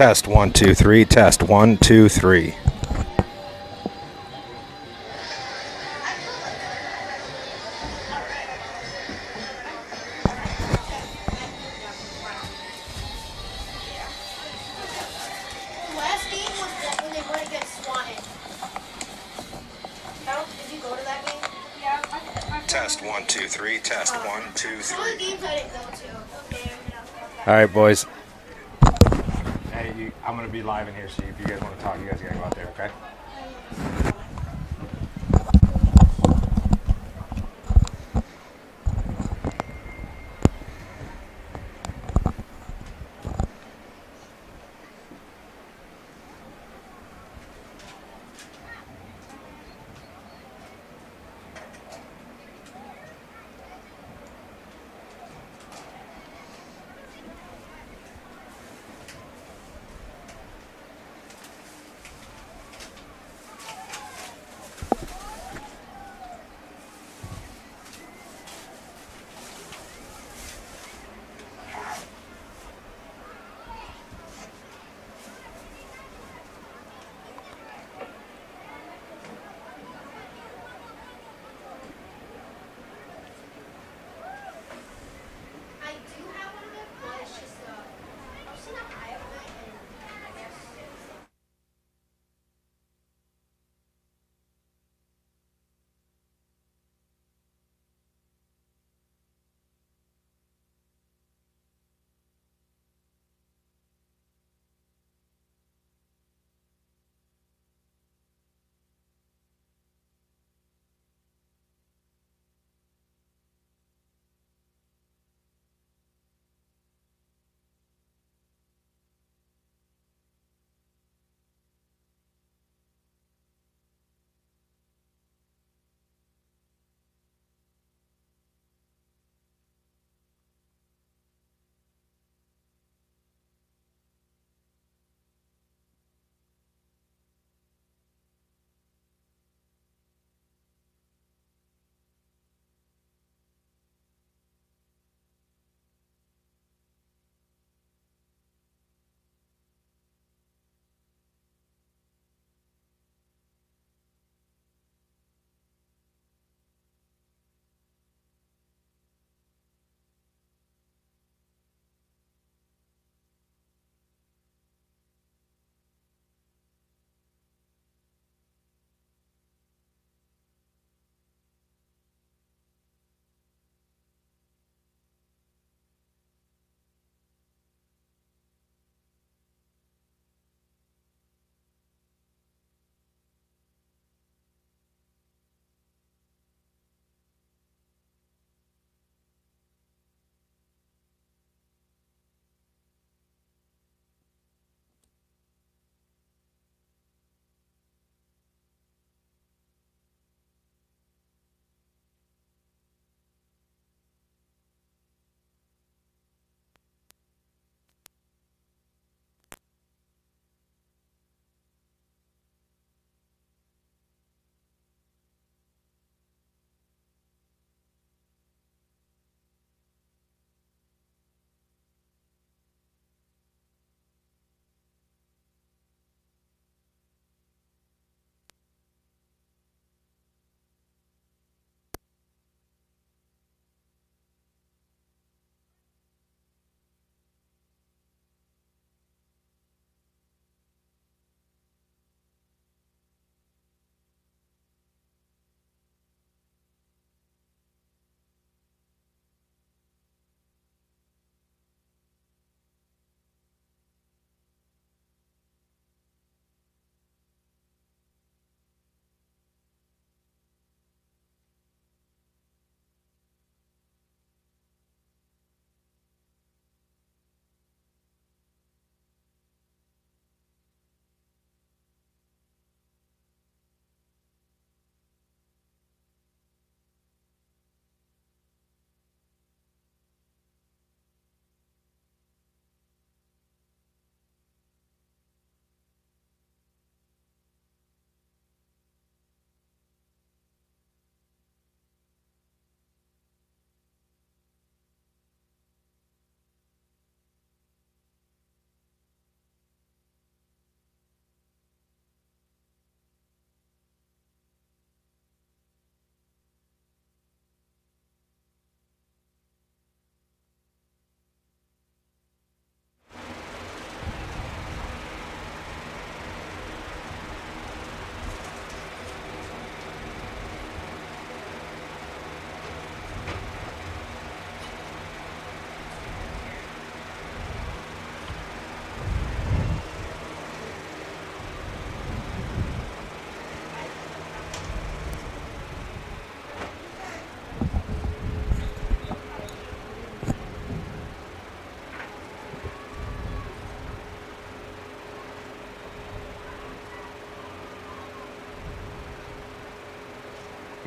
Test 1 2 3. Test 1 2 3. Last game was that when they went against Swanton. Did you go to that game? Yeah. Test 1 2 3. Test 1 2 Some of the 3. games I didn't go to. Okay, All right, boys. Hey, I'm gonna be live in here, so if you guys want to talk, you guys gotta go out there, okay?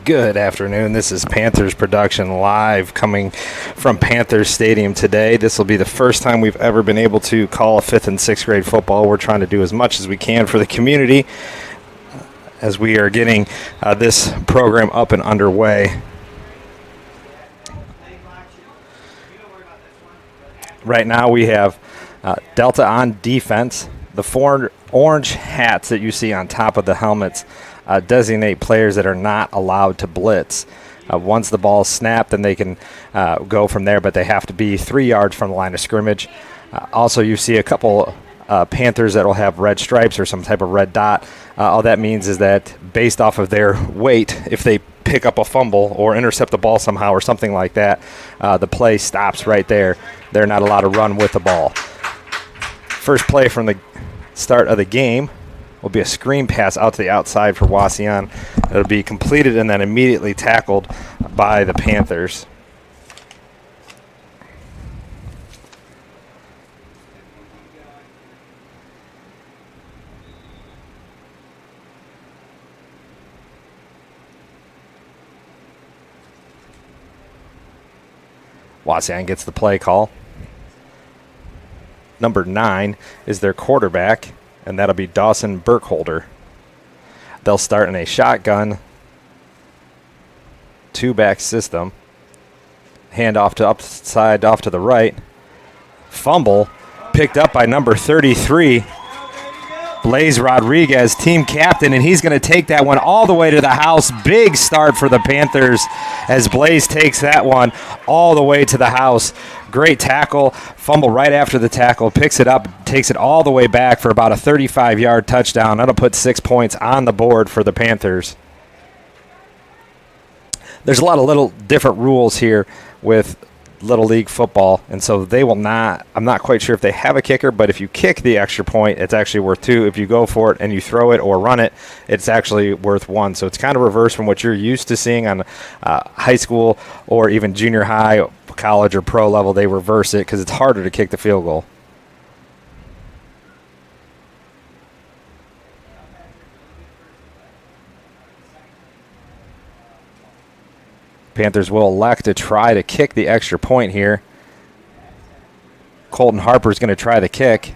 Good afternoon. This is Panthers Production live coming from Panthers Stadium today. This will be the first time we've ever been able to call a 5th and 6th grade football. We're trying to do as much as we can for the community as we are getting this program up and underway. Right now we have Delta on defense. The four orange hats that you see on top of the helmets designate players that are not allowed to blitz. Once the ball is snapped, then they can go from there, but they have to be 3 yards from the line of scrimmage. Also, you see a couple Panthers that will have red stripes or some type of red dot. All that means is that based off of their weight, if they pick up a fumble or intercept the ball somehow or something like that, the play stops right there. They're not allowed to run with the ball. First play from the start of the game will be a screen pass out to the outside for Wauseon. It'll be completed and then immediately tackled by the Panthers. Wauseon gets the play call. Number 9 is their quarterback, and that'll be Dawson Burkholder. They'll start in a shotgun, 2-back system. Hand off to upside, off to the right. Fumble picked up by number 33, Blaze Rodriguez, team captain, and he's going to take that one all the way to the house. Big start for the Panthers as Blaze takes that one all the way to the house. Great tackle, fumble right after the tackle, picks it up, takes it all the way back for about a 35-yard touchdown. That'll put 6 points on the board for the Panthers. There's a lot of little different rules here with Little League football, and so they will not, I'm not quite sure if they have a kicker, but if you kick the extra point, it's actually worth 2. If you go for it and you throw it or run it, it's actually worth 1. So it's kind of reverse from what you're used to seeing on high school or even junior high, college, or pro level. They reverse it because it's harder to kick the field goal. Panthers will elect to try to kick the extra point here. Colton Harper's going to try the kick,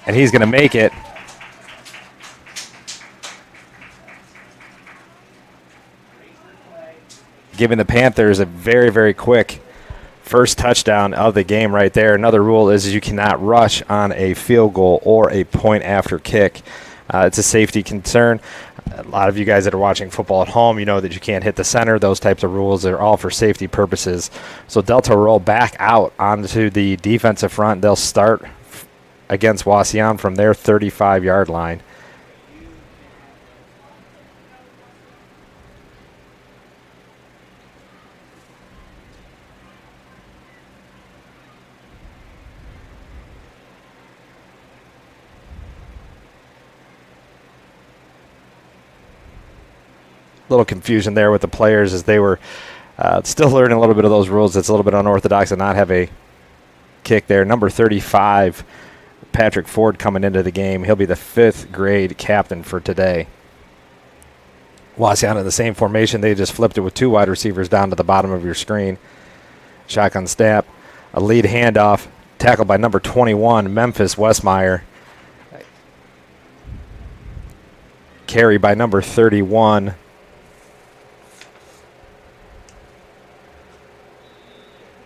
and he's going to make it. Giving the Panthers a very, very quick first touchdown of the game right there. Another rule is you cannot rush on a field goal or a point after kick. It's a safety concern. A lot of you guys that are watching football at home, you know that you can't hit the center. Those types of rules are all for safety purposes. So Delta roll back out onto the defensive front. They'll start against Wauseon from their 35-yard line. Little confusion there with the players as they were still learning a little bit of those rules. It's a little bit unorthodox to not have a kick there. Number 35, Patrick Ford, coming into the game. He'll be the 5th grade captain for today. Wauseon in the same formation. They just flipped it with 2 wide receivers down to the bottom of your screen. Shotgun snap, a lead handoff, tackled by number 21, Memphis Westmeyer. Carry by number 31,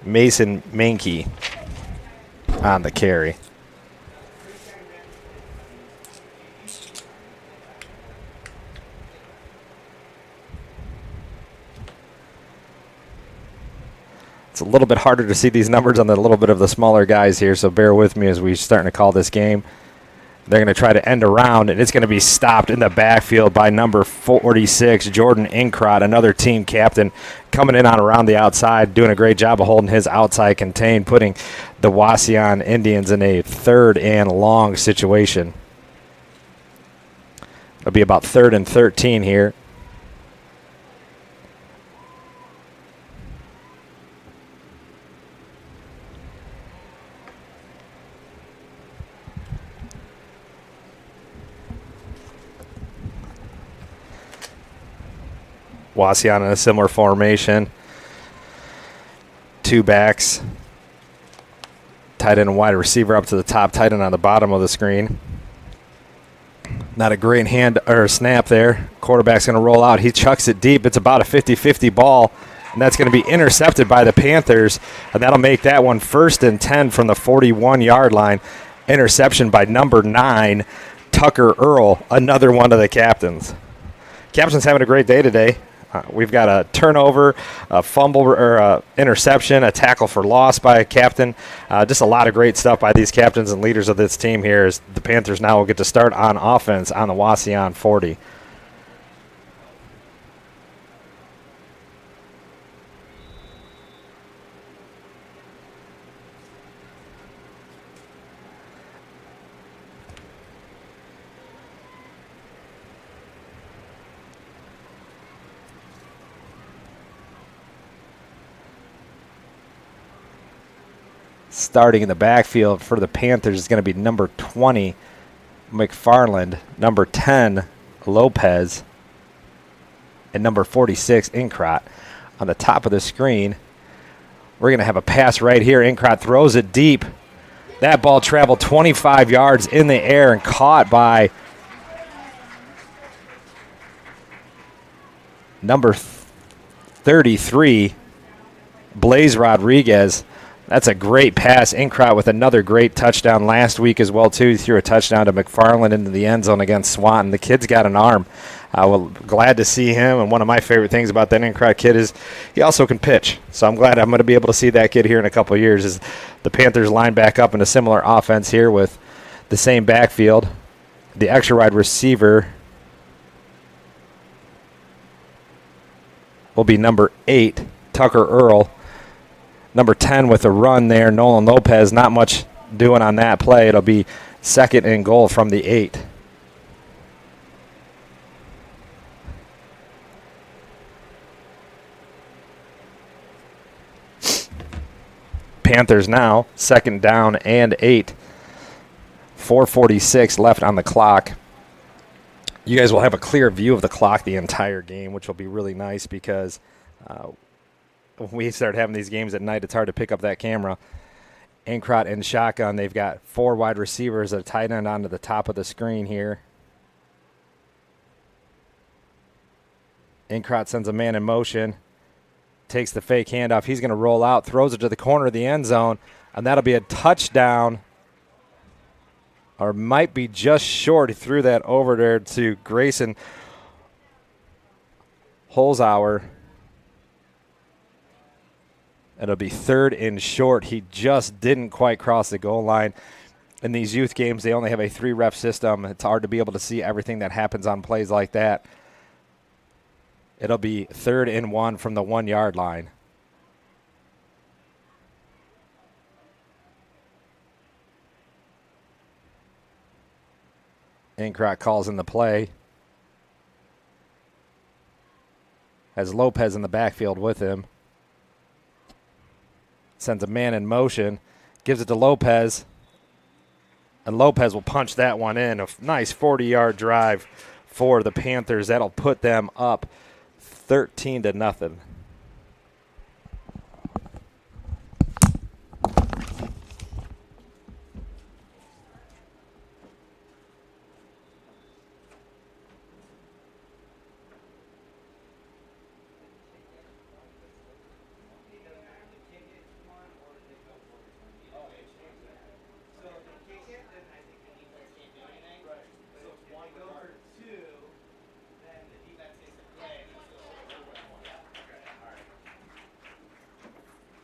Mason Mankey on the carry. It's a little bit harder to see these numbers on the little bit of the smaller guys here, so bear with me as we're starting to call this game. They're going to try to end around, and it's going to be stopped in the backfield by number 46, Jordan Inkrot, another team captain, coming in on around the outside, doing a great job of holding his outside contained, putting the Wauseon Indians in a 3rd and long situation. It'll be about 3rd and 13 here. Wasion in a similar formation. 2 backs. Tight end and wide receiver up to the top, tight end on the bottom of the screen. Not a great hand or snap there. Quarterback's going to roll out. He chucks it deep. It's about a 50-50 ball, and that's going to be intercepted by the Panthers, and that'll make that one 1st and 10 from the 41-yard line. Interception by number 9, Tucker Earl, another one of the captains. Captain's having a great day today. We've got a turnover, a fumble or interception, a tackle for loss by a captain. Just a lot of great stuff by these captains and leaders of this team here as the Panthers now will get to start on offense on the Wasion 40. Starting in the backfield for the Panthers is going to be number 20, McFarland, number 10, Lopez, and number 46, Inkrot. On the top of the screen, we're going to have a pass right here. Inkrot throws it deep. That ball traveled 25 yards in the air and caught by number 33, Blaze Rodriguez. That's a great pass. Inkrot with another great touchdown last week as well, too. He threw a touchdown to McFarland into the end zone against Swanton. The kid's got an arm. Well, glad to see him, and one of my favorite things about that Inkrot kid is he also can pitch. So I'm glad I'm going to be able to see that kid here in a couple of years as the Panthers line back up in a similar offense here with the same backfield. The extra wide receiver will be number 8, Tucker Earl. Number 10 with a run there, Nolan Lopez. Not much doing on that play. It'll be 2nd and goal from the 8. Panthers now, 2nd down and 8. 4:46 left on the clock. You guys will have a clear view of the clock the entire game, which will be really nice because when we start having these games at night, it's hard to pick up that camera. Inkrot in shotgun. They've got 4 wide receivers, a tight end onto the top of the screen here. Inkrot sends a man in motion, takes the fake handoff. He's going to roll out, throws it to the corner of the end zone, and that'll be a touchdown. Or might be just short. He threw that over there to Grayson Holzhauer. It'll be 3rd and short. He just didn't quite cross the goal line. In these youth games, they only have a 3-rep system. It's hard to be able to see everything that happens on plays like that. It'll be 3rd and 1 from the 1-yard line. Inkrot calls in the play. Has Lopez in the backfield with him. Sends a man in motion, gives it to Lopez, and Lopez will punch that one in. A nice 40-yard drive for the Panthers. That'll put them up 13-0.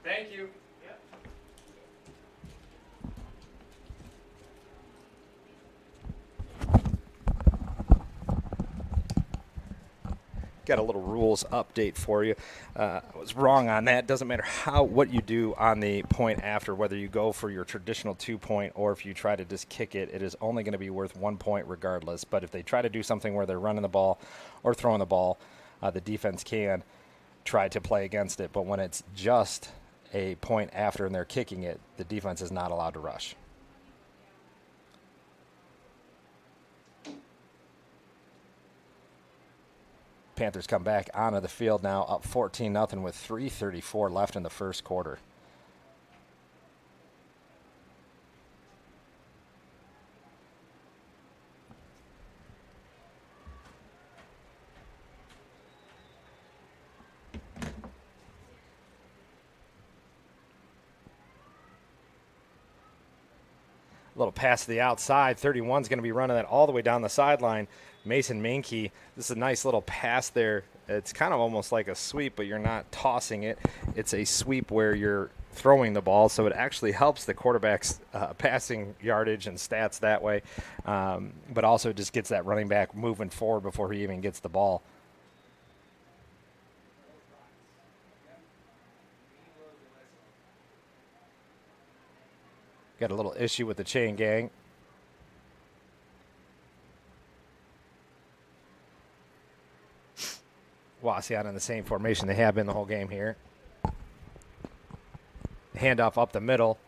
Thank you. Yep. Got a little rules update for you. I was wrong on that. Doesn't matter what you do on the point after, whether you go for your traditional 2-point or if you try to just kick it, it is only going to be worth 1 point regardless. But if they try to do something where they're running the ball or throwing the ball, the defense can try to play against it. But when it's just a point after and they're kicking it, the defense is not allowed to rush. Panthers come back onto the field now, up 14-0 with 3:34 left in the first quarter. Little pass to the outside. 31's going to be running that all the way down the sideline. Mason Mankey, this is a nice little pass there. It's kind of almost like a sweep, but you're not tossing it. It's a sweep where you're throwing the ball, so it actually helps the quarterback's passing yardage and stats that way, but also just gets that running back moving forward before he even gets the ball. Got a little issue with the chain gang. Wasion in the same formation they have been the whole game here. Handoff up the middle.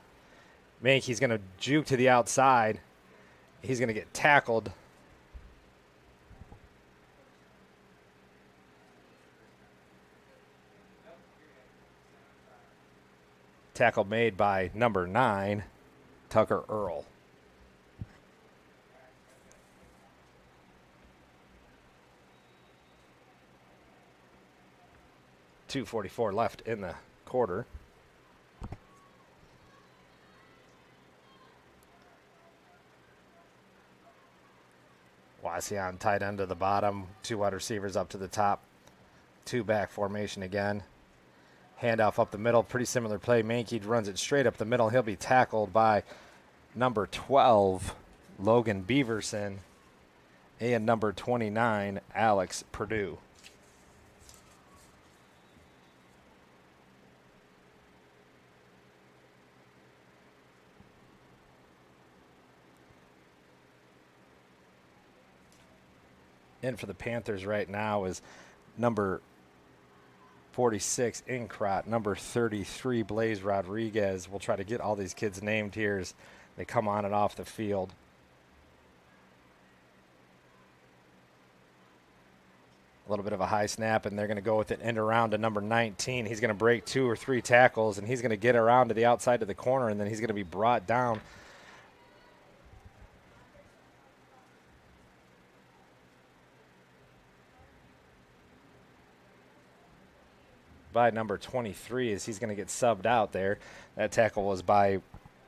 Mankey's going to juke to the outside. He's going to get tackled. Tackle made by number 9. Tucker Earl. .244 left in the quarter. Wasion tight end to the bottom. 2 wide receivers up to the top. 2 back formation again. Handoff up the middle, pretty similar play. Mankey runs it straight up the middle. He'll be tackled by number 12, Logan Beaverson, and number 29, Alex Purdue. In for the Panthers right now is number 46, Incrot, number 33, Blaze Rodriguez. We'll try to get all these kids named here as they come on and off the field. A little bit of a high snap, and they're going to go with it end around to number 19. He's going to break 2 or 3 tackles, and he's going to get around to the outside of the corner, and then he's going to be brought down by number 23 as he's going to get subbed out there. That tackle was by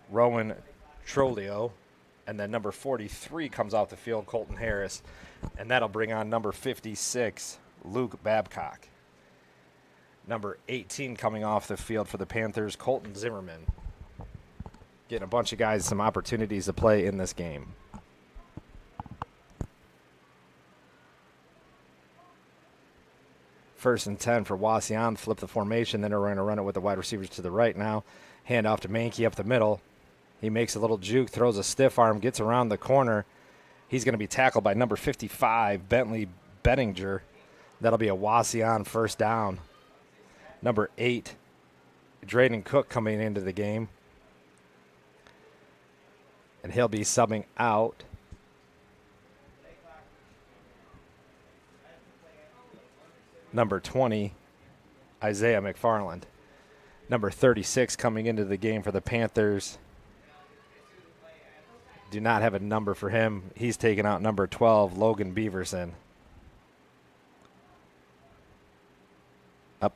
Rowan Trolio. And then number 43 comes off the field, Colton Harris. And that'll bring on number 56, Luke Babcock. Number 18 coming off the field for the Panthers, Colton Zimmerman. Getting a bunch of guys some opportunities to play in this game. First and 10 for Wasion. Flip the formation. Then they're going to run it with the wide receivers to the right now. Hand off to Mankey up the middle. He makes a little juke, throws a stiff arm, gets around the corner. He's going to be tackled by number 55, Bentley Bettinger. That'll be a Wasion first down. Number 8, Drayden Cook coming into the game. And he'll be subbing out. Number 20, Isaiah McFarland. Number 36 coming into the game for the Panthers. Do not have a number for him. He's taking out number 12, Logan Beaverson.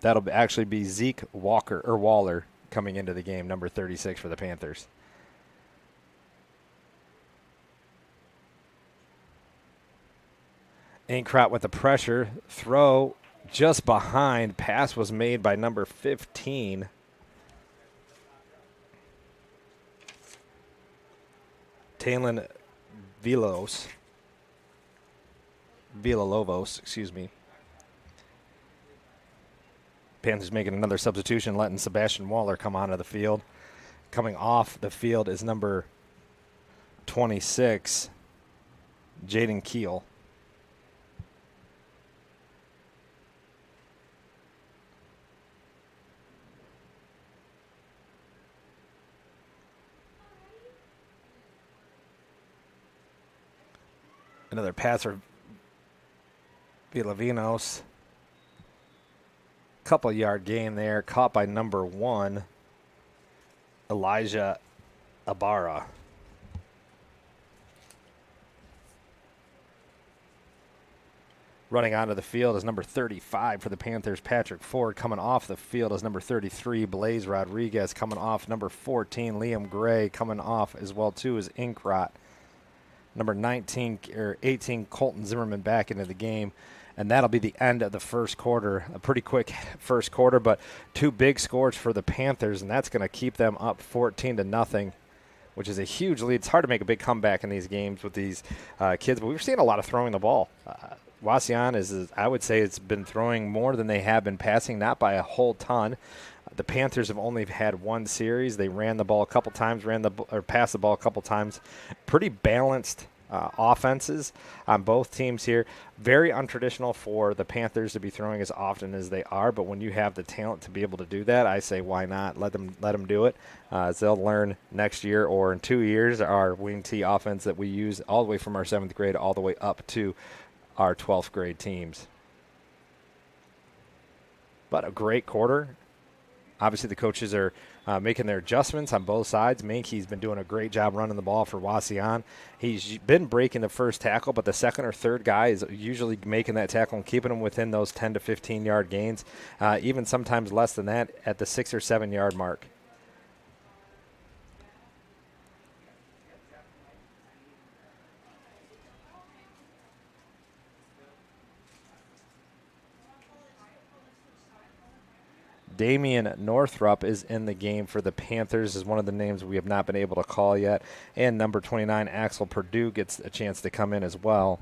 That'll actually be Zeke Waller coming into the game, number 36 for the Panthers. Ainkrot with the pressure. Throw just behind. Pass was made by number 15. Talon Villalobos, excuse me. Panthers making another substitution, letting Sebastian Waller come onto the field. Coming off the field is number 26, Jaden Keel. Another pass for Villavinos. Couple yard gain there, caught by number 1, Elijah Ibarra. Running onto the field is number 35 for the Panthers, Patrick Ford. Coming off the field is number 33, Blaze Rodriguez. Coming off, number 14, Liam Gray. Coming off as well, too, is Inkrot. Number 19 or 18, Colton Zimmerman back into the game. And that'll be the end of the first quarter. A pretty quick first quarter, but 2 big scores for the Panthers, and that's going to keep them up 14-0, which is a huge lead. It's hard to make a big comeback in these games with these kids, but we've seen a lot of throwing the ball. Wauseon is, I would say, it's been throwing more than they have been passing, not by a whole ton. The Panthers have only had 1 series. They ran the ball a couple times, passed the ball a couple times. Pretty balanced offenses on both teams here. Very untraditional for the Panthers to be throwing as often as they are, but when you have the talent to be able to do that, I say why not? Let them do it. As they'll learn next year or in 2 years our wing T offense that we use all the way from our 7th grade all the way up to our 12th grade teams. But a great quarter. Obviously, the coaches are making their adjustments on both sides. Mankey's been doing a great job running the ball for Wauseon. He's been breaking the first tackle, but the second or third guy is usually making that tackle and keeping them within those 10 to 15-yard gains, even sometimes less than that at the 6 or 7-yard mark. Damian Northrup is in the game for the Panthers, is one of the names we have not been able to call yet. And number 29, Axel Purdue, gets a chance to come in as well.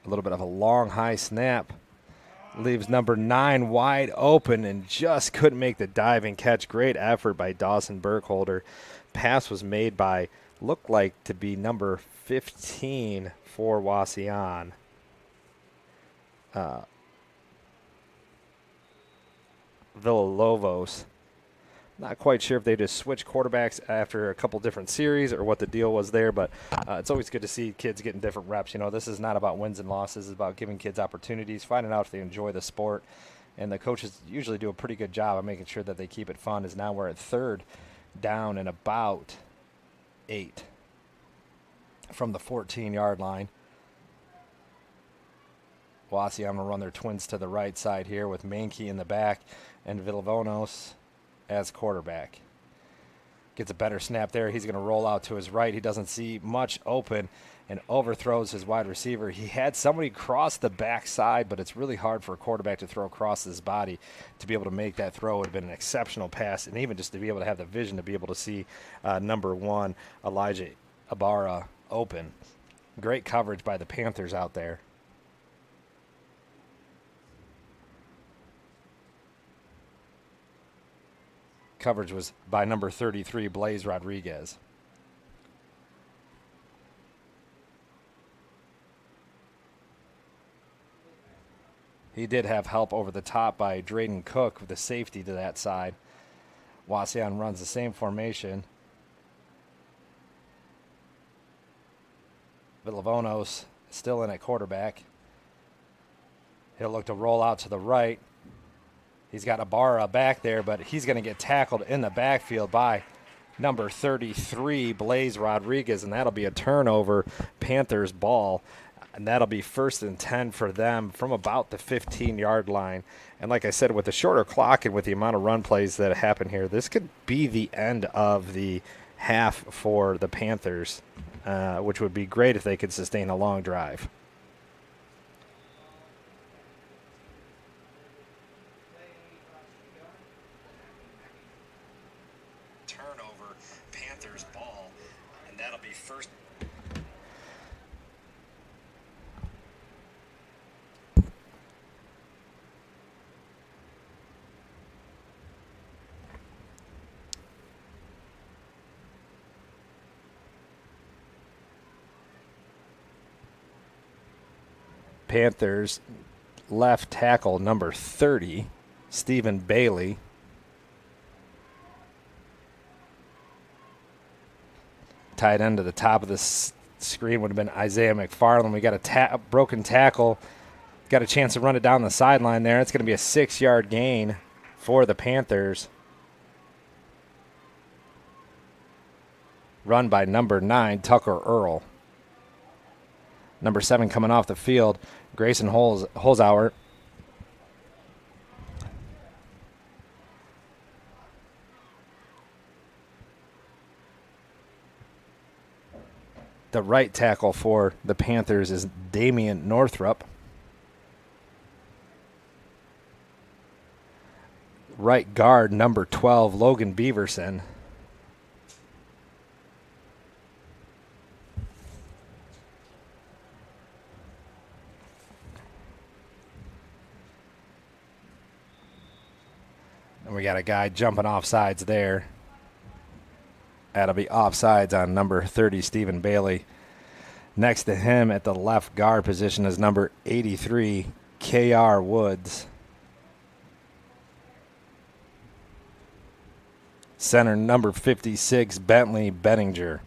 A little bit of a long high snap. Leaves number 9 wide open and just couldn't make the diving catch. Great effort by Dawson Burkholder. Pass was made by, looked like to be number 15 for Wauseon. Villalobos. Not quite sure if they just switched quarterbacks after a couple different series or what the deal was there, but it's always good to see kids getting different reps. You know, this is not about wins and losses. It's about giving kids opportunities, finding out if they enjoy the sport. And the coaches usually do a pretty good job of making sure that they keep it fun. As now we're at 3rd down and about 8 from the 14-yard line. Wauseon will run their twins to the right side here with Mankey in the back and Villavonos as quarterback. Gets a better snap there. He's going to roll out to his right. He doesn't see much open and overthrows his wide receiver. He had somebody cross the backside, but it's really hard for a quarterback to throw across his body. To be able to make that throw would have been an exceptional pass, and even just to be able to have the vision to be able to see number 1, Elijah Ibarra, open. Great coverage by the Panthers out there. Coverage was by number 33, Blaze Rodriguez. He did have help over the top by Drayden Cook with the safety to that side. Wauseon runs the same formation. Villavonos still in at quarterback. He'll look to roll out to the right. He's got Ibarra back there, but he's going to get tackled in the backfield by number 33, Blaze Rodriguez, and that'll be a turnover, Panthers ball. And that'll be 1st and 10 for them from about the 15-yard line. And like I said, with the shorter clock and with the amount of run plays that happen here, this could be the end of the half for the Panthers, which would be great if they could sustain a long drive. Turnover, Panthers ball, and that'll be first. Panthers left tackle, number 30, Stephen Bailey. Tight end to the top of the screen would have been Isaiah McFarland. We got a broken tackle. Got a chance to run it down the sideline there. It's going to be a 6-yard gain for the Panthers. Run by number 9, Tucker Earl. Number 7 coming off the field, Grayson Holzhauer. The right tackle for the Panthers is Damian Northrup. Right guard, number 12, Logan Beaverson. And we got a guy jumping off sides there. That'll be offsides on number 30, Stephen Bailey. Next to him at the left guard position is number 83, K.R. Woods. Center, number 56, Bentley Bettinger.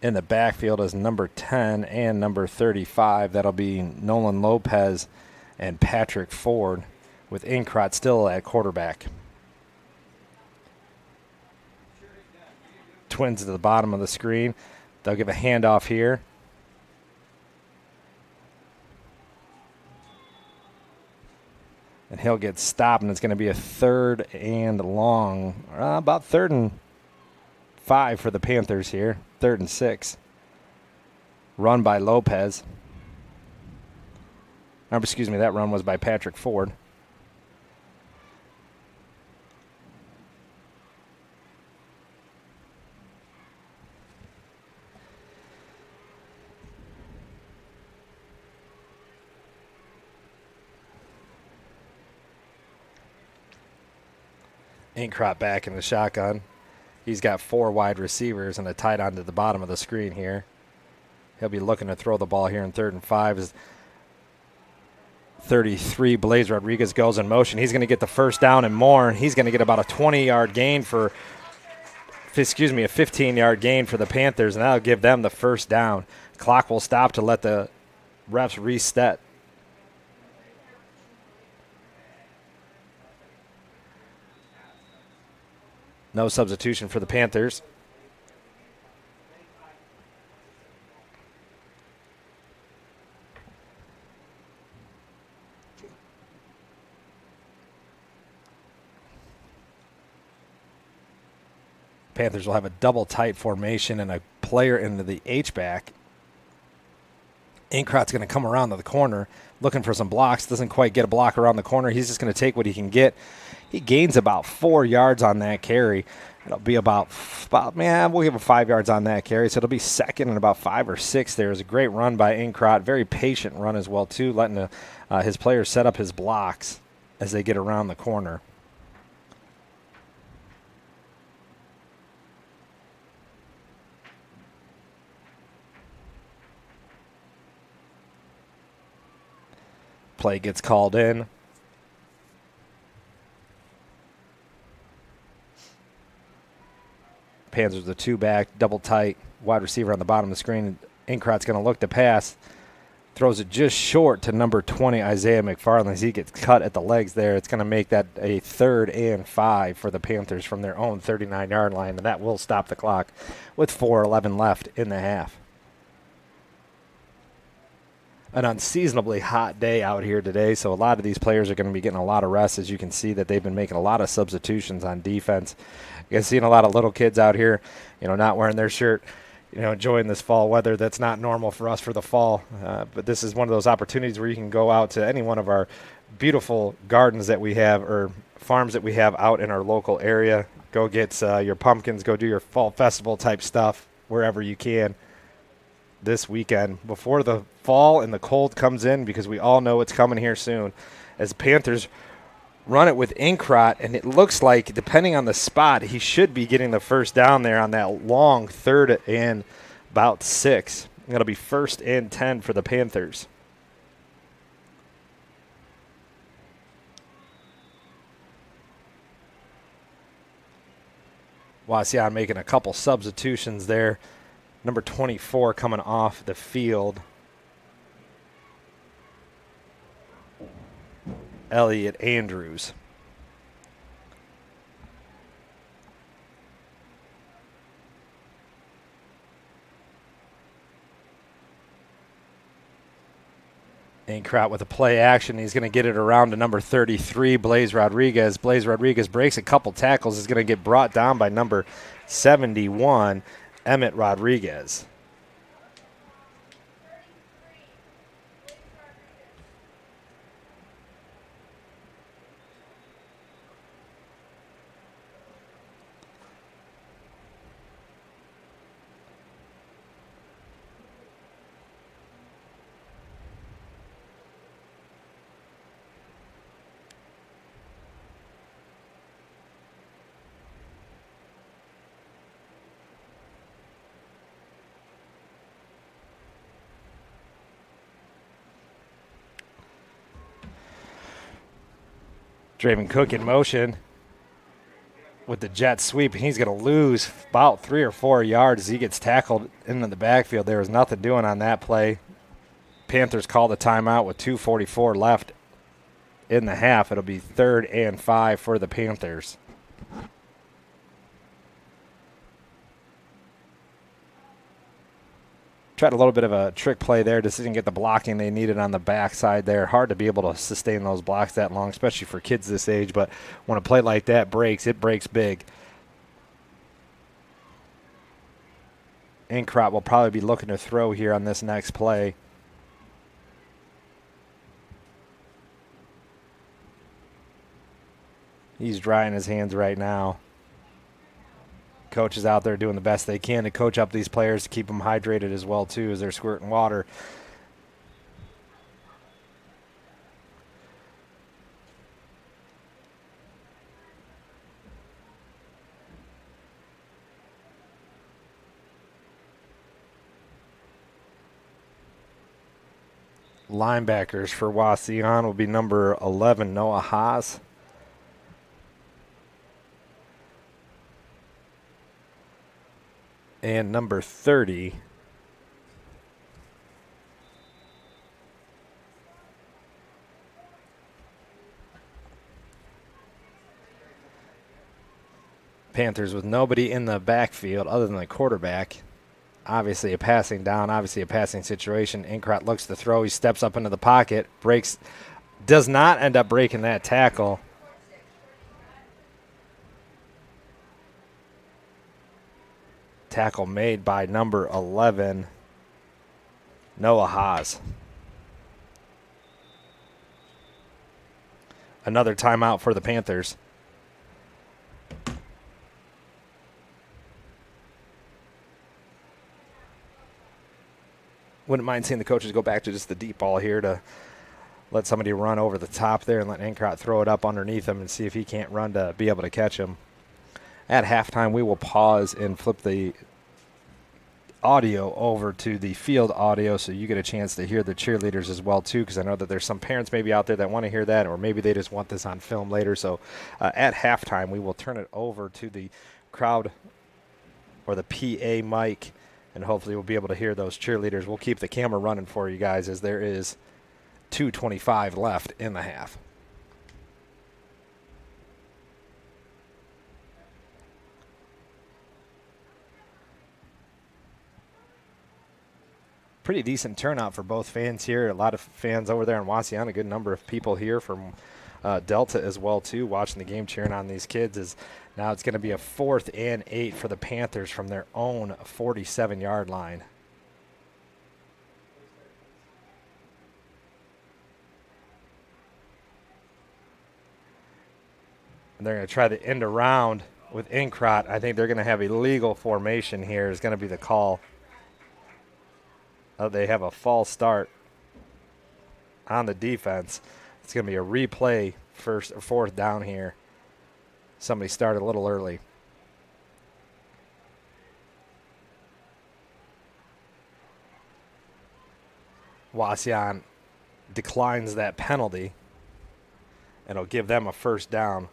In the backfield is number 10 and number 35. That'll be Nolan Lopez and Patrick Ford, with Inkrot still at quarterback. Twins at the bottom of the screen. They'll give a handoff here. And he'll get stopped, and it's going to be a 3rd and long, about 3rd and 5 for the Panthers here, 3rd and 6. Run by Lopez. Excuse me, that run was by Patrick Ford. Inkrot back in the shotgun. He's got 4 wide receivers and a tight end at the bottom of the screen here. He'll be looking to throw the ball here in 3rd and 5 as 33, Blaze Rodriguez goes in motion. He's going to get the first down and more. He's going to get about a 20-yard gain a 15-yard gain for the Panthers, and that'll give them the first down. Clock will stop to let the refs reset. No substitution for the Panthers. Panthers will have a double tight formation and a player into the H-back. Inkrot's going to come around to the corner looking for some blocks. Doesn't quite get a block around the corner. He's just going to take what he can get. He gains about 4 yards on that carry. It'll be about we'll give him 5 yards on that carry. So it'll be 2nd and about 5 or 6 there. It was a great run by Inkrot. Very patient run as well, too, letting his players set up his blocks as they get around the corner. Play gets called in. Panthers the 2-back, double tight, wide receiver on the bottom of the screen. Inkrot's going to look to pass. Throws it just short to number 20, Isaiah McFarland, as he gets cut at the legs there. It's going to make that a 3rd and 5 for the Panthers from their own 39-yard line, and that will stop the clock with 4:11 left in the half. An unseasonably hot day out here today, so a lot of these players are going to be getting a lot of rest. As you can see that they've been making a lot of substitutions on defense. You guys seeing a lot of little kids out here, not wearing their shirt, enjoying this fall weather. That's not normal for us for the fall, but this is one of those opportunities where you can go out to any one of our beautiful gardens that we have or farms that we have out in our local area. Go get your pumpkins, go do your fall festival type stuff wherever you can this weekend before the fall and the cold comes in, because we all know it's coming here soon. As Panthers run it with Inkrot, and it looks like, depending on the spot, he should be getting the first down there on that long 3rd and about 6. It'll be 1st and 10 for the Panthers. Wasion making a couple substitutions there. Number 24 coming off the field. Elliot Andrews. Inkrot with a play action. He's going to get it around to number 33, Blaze Rodriguez. Blaze Rodriguez breaks a couple tackles. Is going to get brought down by number 71, Emmett Rodriguez. Draven Cook in motion with the jet sweep. He's going to lose about 3 or 4 yards as he gets tackled into the backfield. There was nothing doing on that play. Panthers call the timeout with 2:44 left in the half. It'll be 3rd and 5 for the Panthers. Tried a little bit of a trick play there. Just didn't get the blocking they needed on the backside there. Hard to be able to sustain those blocks that long, especially for kids this age. But when a play like that breaks, it breaks big. Inkrot will probably be looking to throw here on this next play. He's drying his hands right now. Coach is out there doing the best they can to coach up these players to keep them hydrated as well, too, as they're squirting water. Linebackers for Wasion will be number 11, Noah Haas. And number 30, Panthers with nobody in the backfield other than the quarterback. Obviously a passing down, obviously a passing situation. Inkrot looks to throw. He steps up into the pocket, breaks, does not end up breaking that tackle. Tackle made by number 11, Noah Haas. Another timeout for the Panthers. Wouldn't mind seeing the coaches go back to just the deep ball here to let somebody run over the top there and let Inkrot throw it up underneath him and see if he can't run to be able to catch him. At halftime, we will pause and flip the audio over to the field audio so you get a chance to hear the cheerleaders as well, too, because I know that there's some parents maybe out there that want to hear that, or maybe they just want this on film later. So at halftime, we will turn it over to the crowd or the PA mic, and hopefully we'll be able to hear those cheerleaders. We'll keep the camera running for you guys as there is 2:25 left in the half. Pretty decent turnout for both fans here. A lot of fans over there in Wasion, a good number of people here from Delta as well, too, watching the game, cheering on these kids. As now it's going to be a 4th and 8 for the Panthers from their own 47-yard line. And they're going to try the end around with Inkrot. I think they're going to have a legal formation here is going to be the call. They have a false start on the defense. It's going to be a replay fourth down here. Somebody started a little early. Wasion declines that penalty, and it'll give them a first down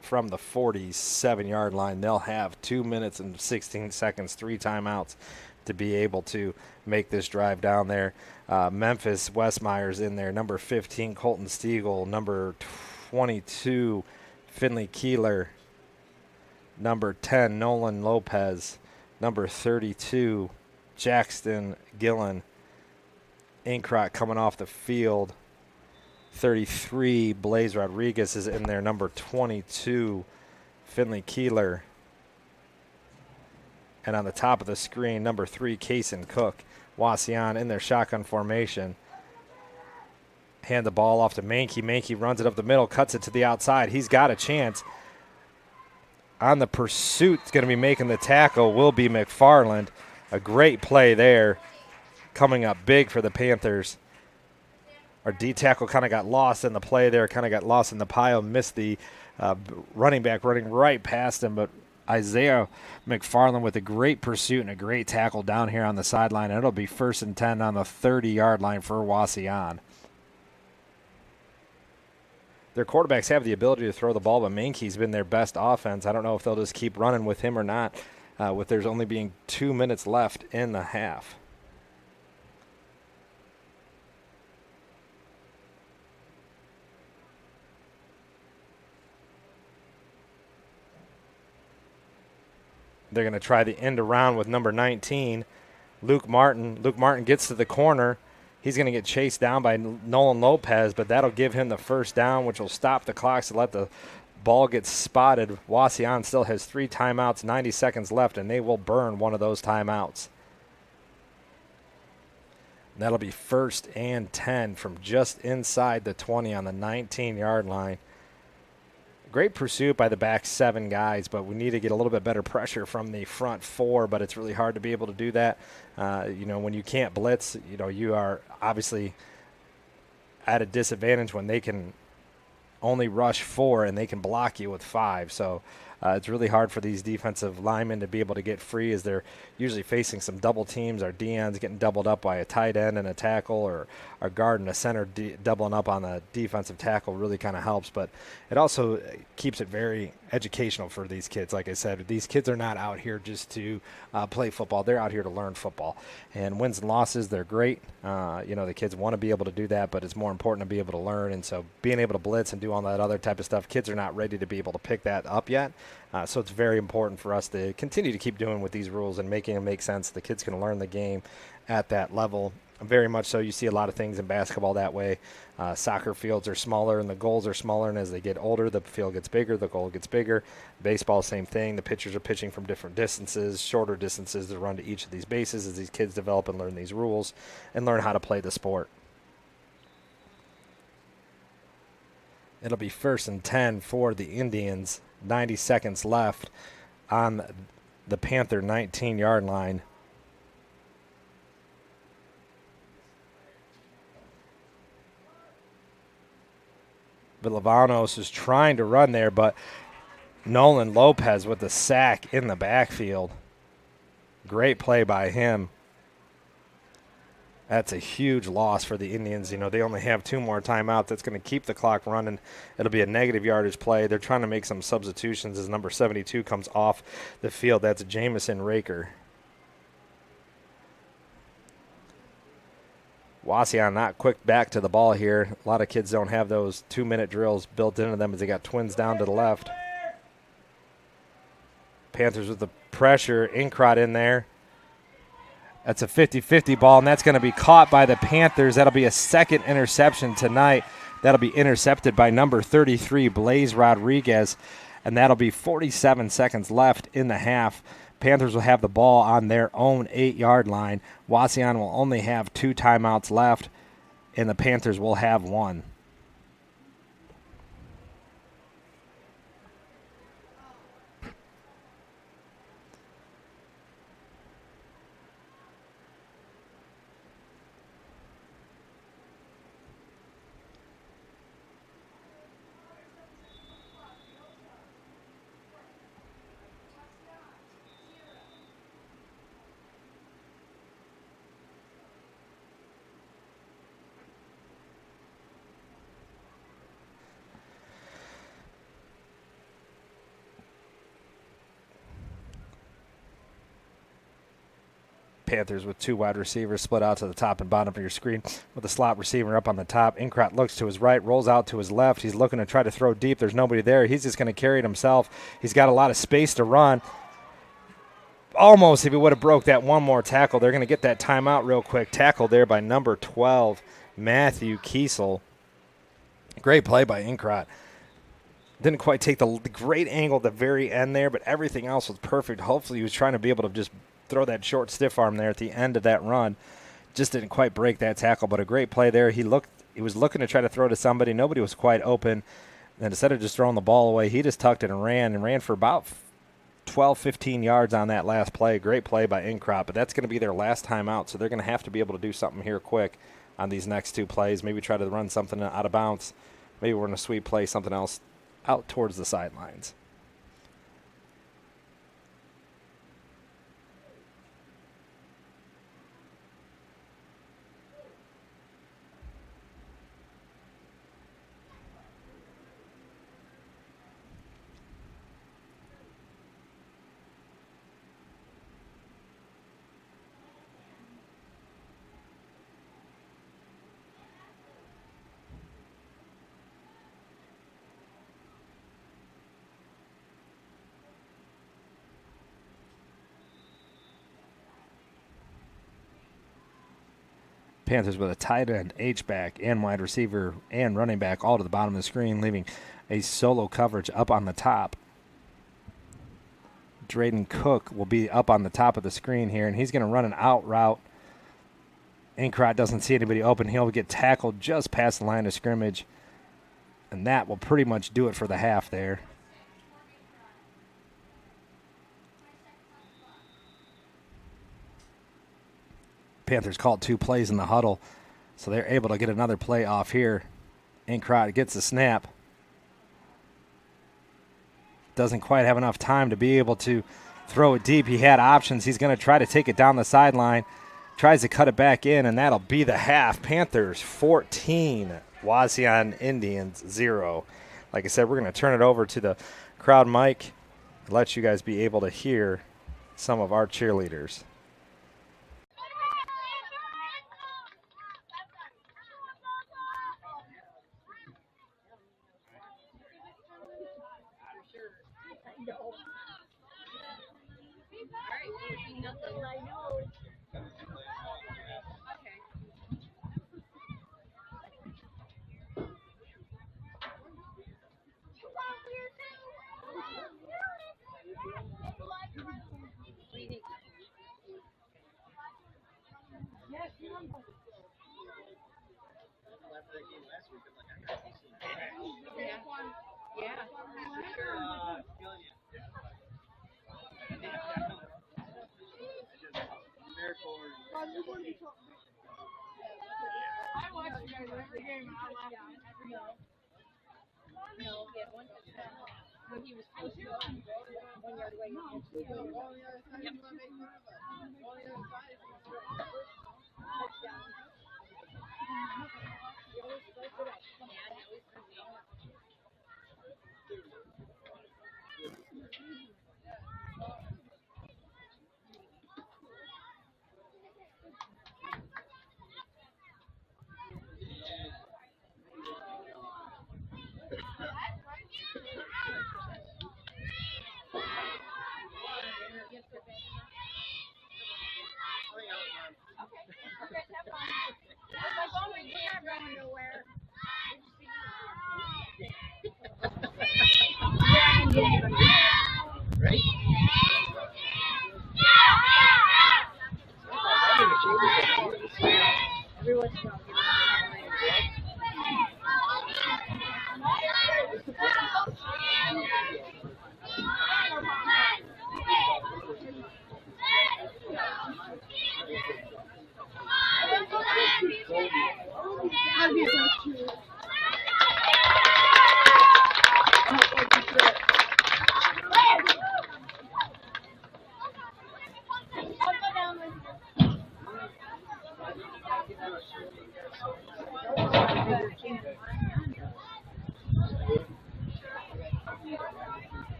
from the 47-yard line. They'll have 2 minutes and 16 seconds, 3 timeouts to be able to make this drive down there. Memphis Westmeyer's in there. Number 15, Colton Stiegel. Number 22, Finley Keeler. Number 10, Nolan Lopez. Number 32, Jackson Gillen. Inkrock coming off the field. 33, Blaze Rodriguez is in there. Number 22, Finley Keeler. And on the top of the screen, number 3, Kaysen Cook. Wasion in their shotgun formation. Hand the ball off to Mankey. Mankey runs it up the middle, cuts it to the outside. He's got a chance. On the pursuit, going to be making the tackle will be McFarland. A great play there. Coming up big for the Panthers. Our D tackle kind of got lost in the play there, kind of got lost in the pile, missed the running back running right past him, but Isaiah McFarland with a great pursuit and a great tackle down here on the sideline, and it'll be 1st and 10 on the 30-yard line for Wasion. Their quarterbacks have the ability to throw the ball, but Mankey's been their best offense. I don't know if they'll just keep running with him or not, with there's only being 2 minutes left in the half. They're going to try the end around with number 19, Luke Martin. Luke Martin gets to the corner. He's going to get chased down by Nolan Lopez, but that'll give him the first down, which will stop the clock to let the ball get spotted. Wasion still has 3 timeouts, 90 seconds left, and they will burn one of those timeouts. And that'll be 1st and 10 from just inside the 20 on the 19-yard line. Great pursuit by the back 7 guys, but we need to get a little bit better pressure from the front 4, but it's really hard to be able to do that. When you can't blitz, you are obviously at a disadvantage when they can only rush 4 and they can block you with 5. So it's really hard for these defensive linemen to be able to get free as they're usually facing some double teams. Our DNs getting doubled up by a tight end and a tackle, or our guard and a center doubling up on the defensive tackle really kind of helps. But it also keeps it very educational for these kids. Like I said, these kids are not out here just to play football. They're out here to learn football. And wins and losses, they're great. The kids want to be able to do that, but it's more important to be able to learn. And so being able to blitz and do all that other type of stuff, kids are not ready to be able to pick that up yet. So it's very important for us to continue to keep doing with these rules and making them make sense. The kids can learn the game at that level. Very much so. You see a lot of things in basketball that way. Soccer fields are smaller and the goals are smaller, and as they get older, the field gets bigger, the goal gets bigger. Baseball, same thing. The pitchers are pitching from different distances, shorter distances to run to each of these bases as these kids develop and learn these rules and learn how to play the sport. It'll be 1st and 10 for the Indians. 90 seconds left on the Panther 19-yard line. Villalbanos is trying to run there, but Nolan Lopez with the sack in the backfield. Great play by him. That's a huge loss for the Indians. They only have 2 more timeouts. That's going to keep the clock running. It'll be a negative yardage play. They're trying to make some substitutions as number 72 comes off the field. That's Jamison Raker. Wasion not quick back to the ball here. A lot of kids don't have those 2-minute drills built into them as they got twins down to the left. Panthers with the pressure. Inkrot in there. That's a 50-50 ball, and that's going to be caught by the Panthers. That'll be a second interception tonight. That'll be intercepted by number 33, Blaze Rodriguez, and that'll be 47 seconds left in the half. Panthers will have the ball on their own 8-yard line. Wasion will only have 2 timeouts left, and the Panthers will have 1. Panthers with 2 wide receivers split out to the top and bottom of your screen with a slot receiver up on the top. Inkrot looks to his right, rolls out to his left. He's looking to try to throw deep. There's nobody there. He's just going to carry it himself. He's got a lot of space to run. Almost, if he would have broke that one more tackle, they're going to get that timeout real quick. Tackle there by number 12, Matthew Kiesel. Great play by Inkrot. Didn't quite take the great angle at the very end there, but everything else was perfect. Hopefully he was trying to be able to just throw that short stiff arm there at the end of that run. Just didn't quite break that tackle, but a great play there. He was looking to try to throw to somebody. Nobody was quite open. And instead of just throwing the ball away, he just tucked it and ran for about 12, 15 yards on that last play. Great play by Inkrot, but that's going to be their last time out, so they're going to have to be able to do something here quick on these next 2 plays. Maybe try to run something out of bounds. Maybe we're in a sweep play, something else out towards the sidelines. Panthers with a tight end, H-back, and wide receiver and running back all to the bottom of the screen, leaving a solo coverage up on the top. Drayden Cook will be up on the top of the screen here, and he's going to run an out route. Inkrot doesn't see anybody open. He'll get tackled just past the line of scrimmage, and that will pretty much do it for the half there. Panthers called 2 plays in the huddle, so they're able to get another play off here. Inkrot gets the snap. Doesn't quite have enough time to be able to throw it deep. He had options. He's going to try to take it down the sideline. Tries to cut it back in, and that'll be the half. Panthers 14, Wauseon Indians 0. Like I said, we're going to turn it over to the crowd mic and let you guys be able to hear some of our cheerleaders. I watch you guys every game and I laugh at every game. No, he had one touchdown when he was close to 1 yard away. Touchdown. He always goes for that. Yeah, he always goes for that.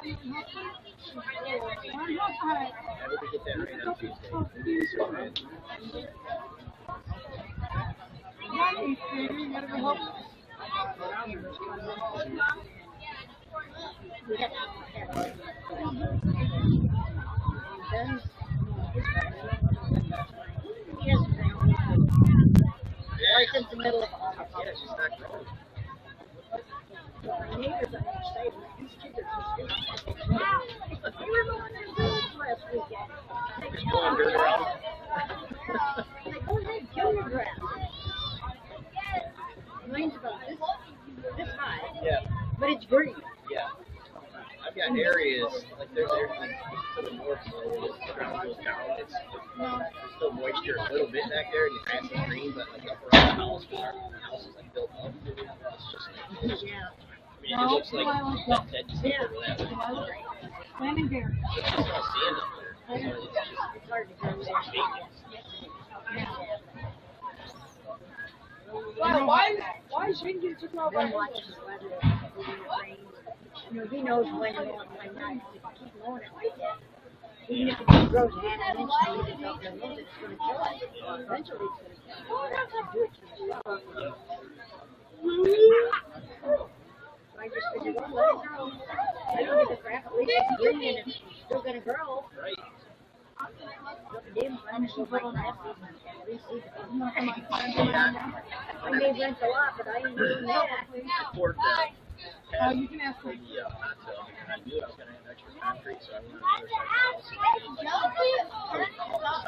I hope we get that right on Tuesday. Right in the middle of all Yeah, she's not growing. my neighbors on each side. These kids are just we were going to the village last weekend. Just pulling dirt around. Like, go ahead, kill your grass. Mine's about this high, Yeah, but it's green. yeah. I've got areas like there's like to the north, so the ground goes down. It's still moisture a little bit back there, and the grass is green, but like up around the house, because the house is like built up. It's just, Yeah. I mean, it looks like that dead sea over that way. Landing there. It's just all sand up there. So it's just It's hard to grow it's there. like vacant. Why shouldn't you just know about watching the weather? You know, he knows when to mow and when not. Keep mowing it like that. Even if it grows half an inch, maybe it's up there, it's going to kill it. Eventually, it's going to kill it. Do it to yourself. So I just figured, well, let it grow. I don't give a crap. At least it's green and it's still going to grow. Right. Damn, I'm so like that. I may rent a lot, but I ain't doing that. I poured the You can ask for the hot tub, and I knew I was going to have extra concrete, so I wanted to push my house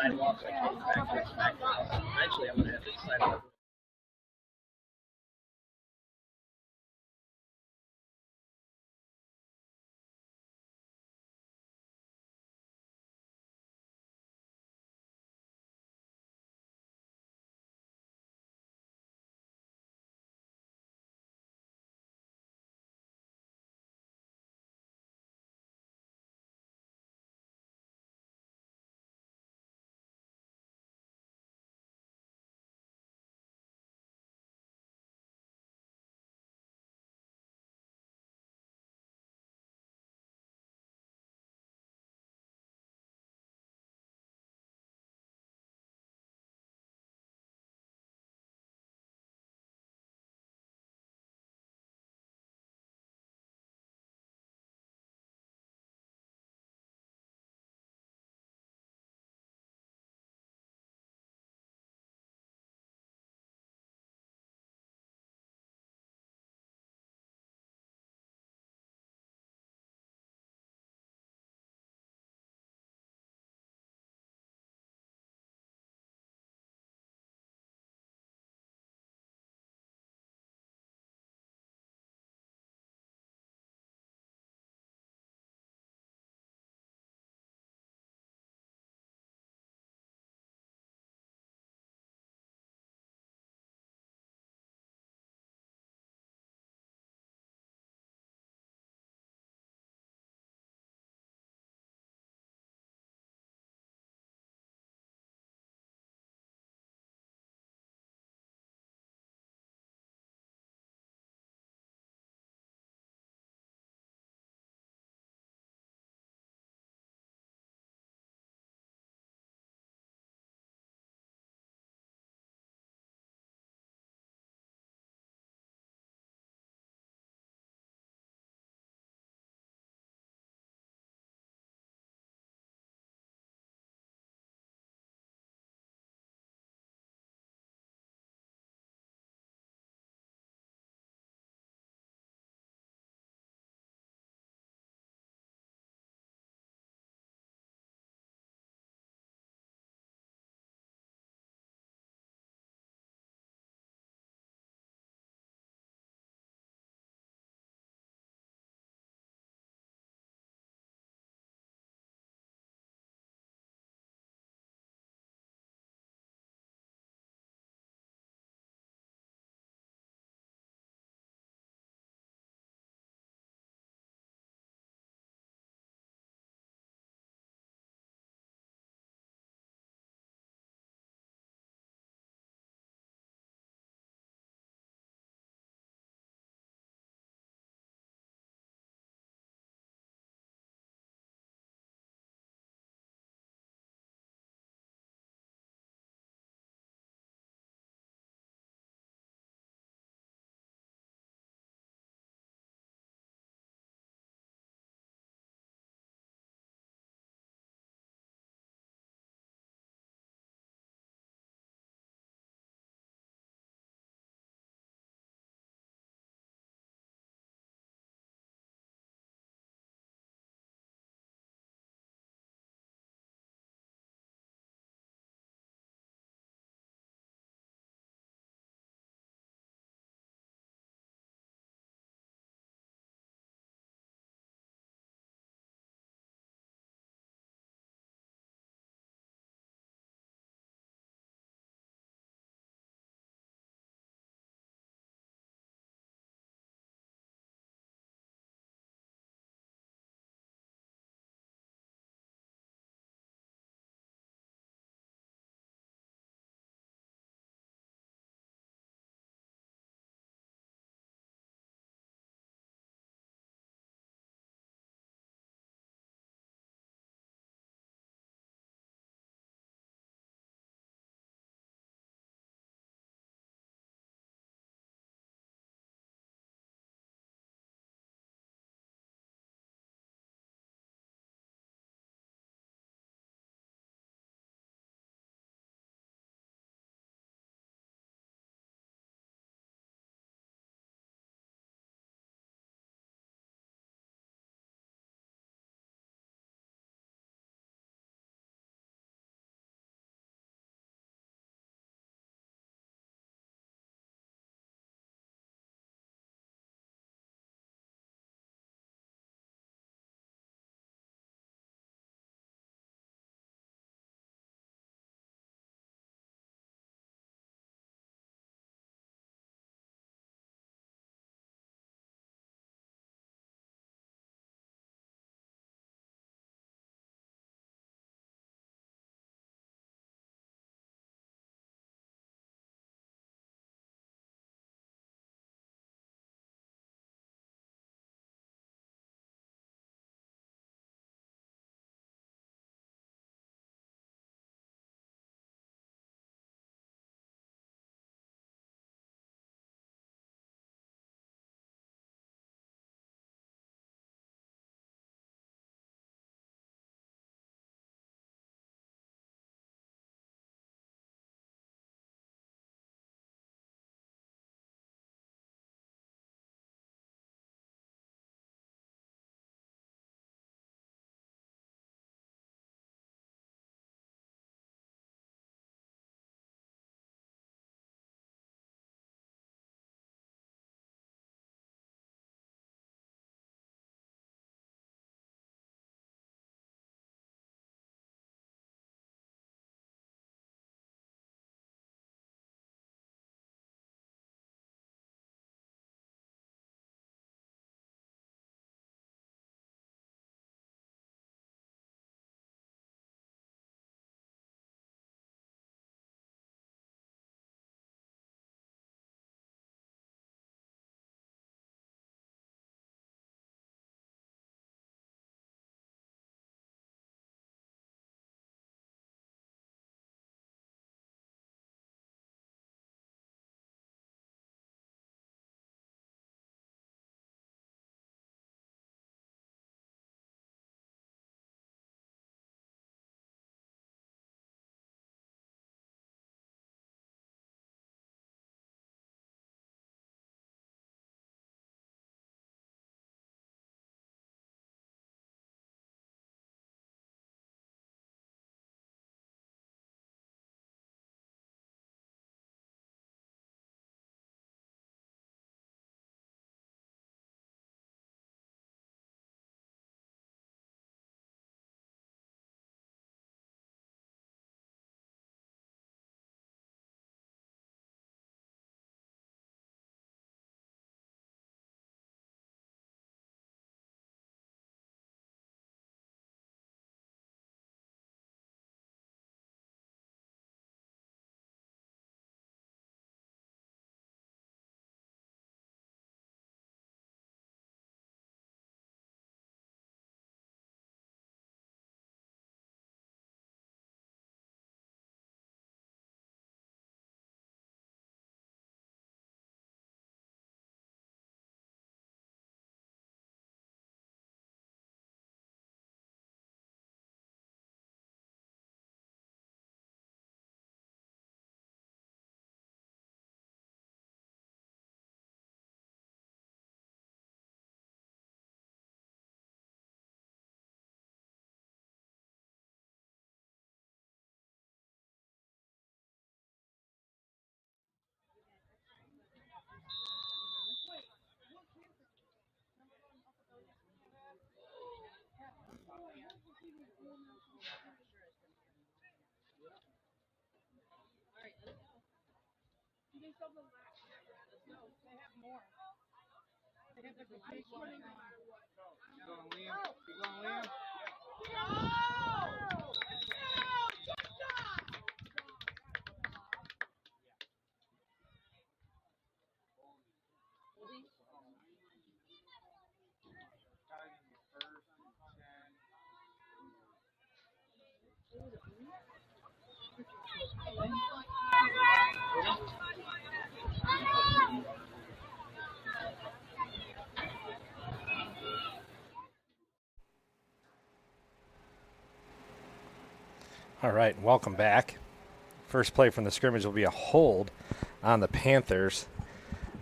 and the sidewalks. I came back to the house. Eventually, I'm going to have to decide All right, welcome back. First play from the scrimmage will be a hold on the Panthers.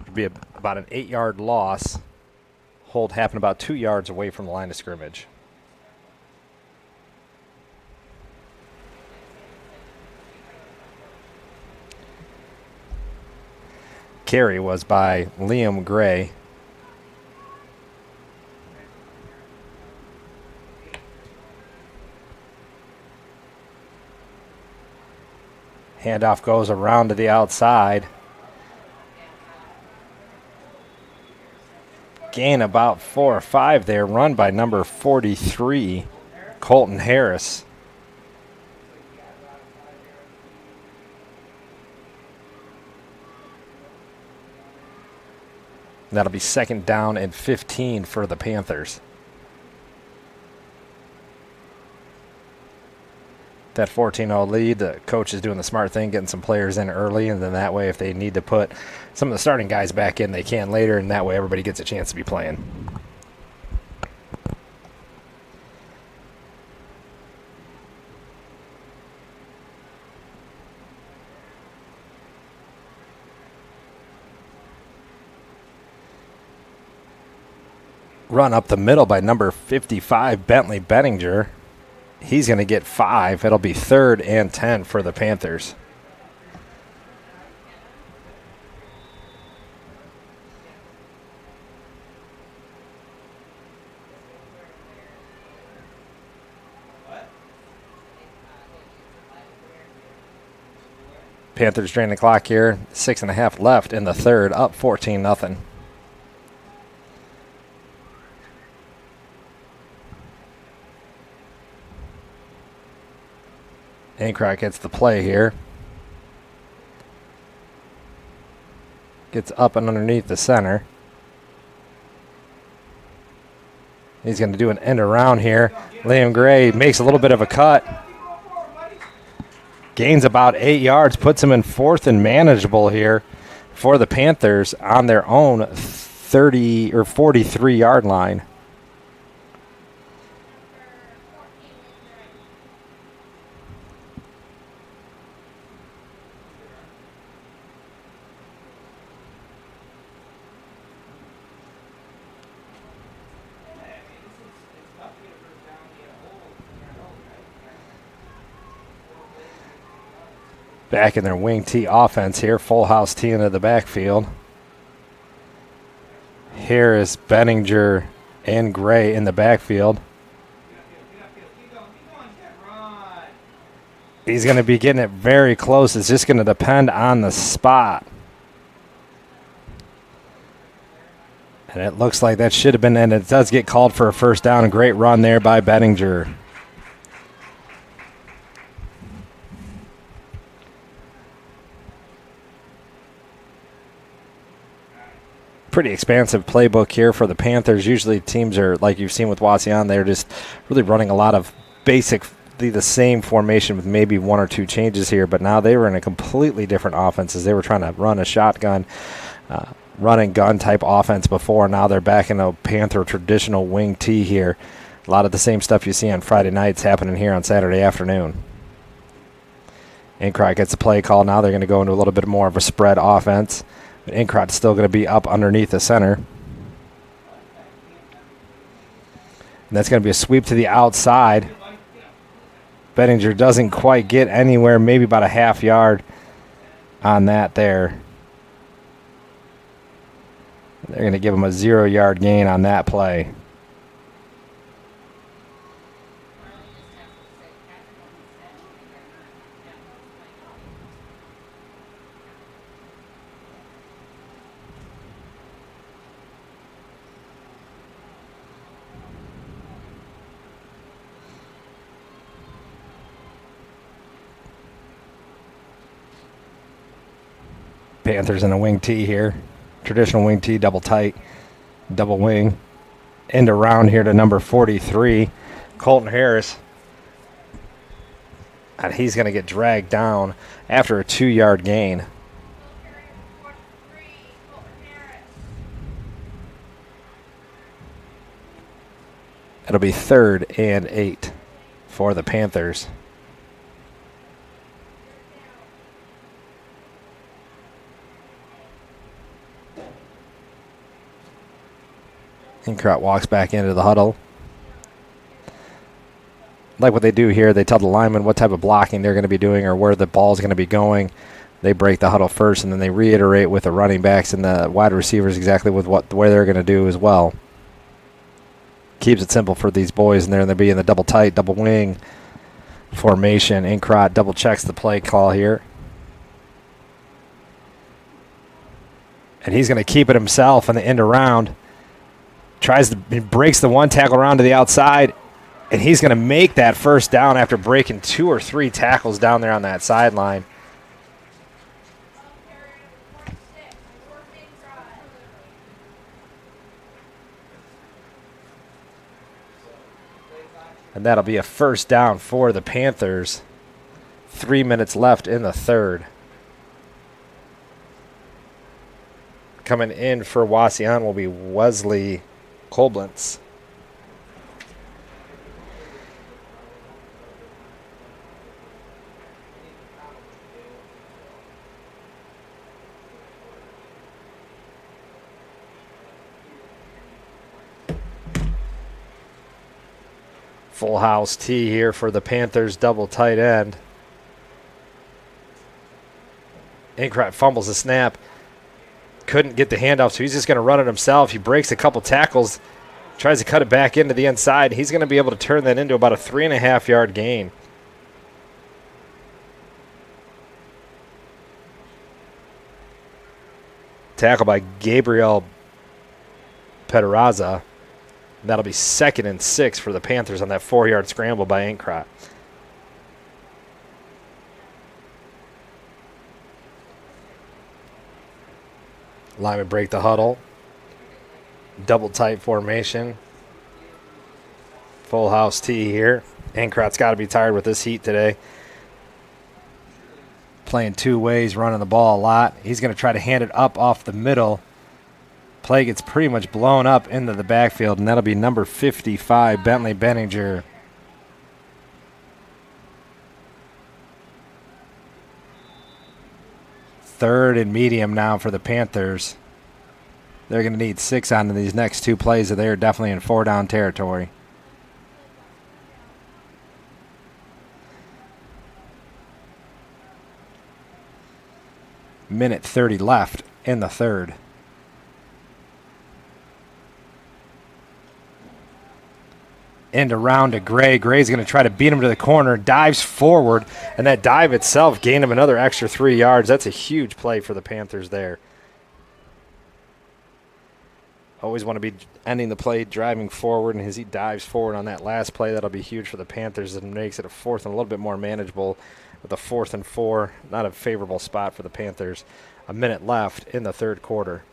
It'll be about an 8-yard loss. Hold happened about 2 yards away from the line of scrimmage. Carry was by Liam Gray. Handoff goes around to the outside. Gain about 4 or 5 there. Run by number 43, Colton Harris. That'll be 2nd down and 15 for the Panthers. That 14-0 lead, the coach is doing the smart thing, getting some players in early, and then that way if they need to put some of the starting guys back in, they can later, and that way everybody gets a chance to be playing. Run up the middle by number 55, Bentley Bettinger. He's going to get 5. It'll be 3rd and 10 for the Panthers. Panthers drain the clock here. 6.5 left in the third, up 14-0. Ancrock gets the play here. Gets up and underneath the center. He's going to do an end around here. Liam Gray makes a little bit of a cut. Gains about 8 yards, puts him in 4th and manageable here for the Panthers on their own 30 or 43-yard line. Back in their wing T offense here. Full house T into the backfield. Harris, Benninger, and Gray in the backfield. He's going to be getting it very close. It's just going to depend on the spot. And it looks like that should have been, and it does get called for a first down. A great run there by Bettinger. Pretty expansive playbook here for the Panthers. Usually teams are, like you've seen with Wasion, they're just really running a lot of basically the same formation with maybe 1 or 2 changes here, but now they were in a completely different offense as they were trying to run a shotgun, run and gun type offense before. Now they're back in a Panther traditional wing T here. A lot of the same stuff you see on Friday nights happening here on Saturday afternoon. Ancrock gets a play call. Now they're going to go into a little bit more of a spread offense. Ancroft's still going to be up underneath the center. And that's going to be a sweep to the outside. Bettinger doesn't quite get anywhere, maybe about a half yard on that there. They're going to give him a 0-yard gain on that play. Panthers in a wing tee here. Traditional wing tee, double tight, double wing. End around here to number 43, Colton Harris. And he's going to get dragged down after a 2-yard gain. It'll be 3rd and 8 for the Panthers. Inkrot walks back into the huddle. Like what they do here, they tell the linemen what type of blocking they're going to be doing or where the ball's going to be going. They break the huddle first, and then they reiterate with the running backs and the wide receivers exactly with what they're going to do as well. Keeps it simple for these boys, and they're going to be in the double tight, double wing formation. Inkrot double checks the play call here. And he's going to keep it himself on the end around. Breaks the one tackle around to the outside, and he's going to make that first down after breaking 2 or 3 tackles down there on that sideline. And that'll be a first down for the Panthers. 3 minutes left in the third. Coming in for Wauseon will be Wesley Kolblitz. Full house tee here for the Panthers double tight end. Inkrot fumbles the snap. Couldn't get the handoff, so he's just going to run it himself. He breaks a couple tackles, tries to cut it back into the inside. He's going to be able to turn that into about a 3.5-yard gain. Tackle by Gabriel Pederazza. That'll be 2nd and 6 for the Panthers on that 4-yard scramble by Inkrot. Linemen break the huddle. Double tight formation. Full house tee here. Inkrot's got to be tired with this heat today. Playing 2 ways, running the ball a lot. He's going to try to hand it up off the middle. Play gets pretty much blown up into the backfield, and that'll be number 55, Bentley Benninger. Third and medium now for the Panthers. They're going to need 6 on these next 2 plays, so they're definitely in 4-down territory. Minute 30 left in the third. End around to Gray. Gray's going to try to beat him to the corner, dives forward, and that dive itself gained him another extra 3 yards. That's a huge play for the Panthers there. Always want to be ending the play driving forward, and as he dives forward on that last play, that'll be huge for the Panthers and makes it a 4th and a little bit more manageable with a 4th and 4. Not a favorable spot for the Panthers. A minute left in the third quarter.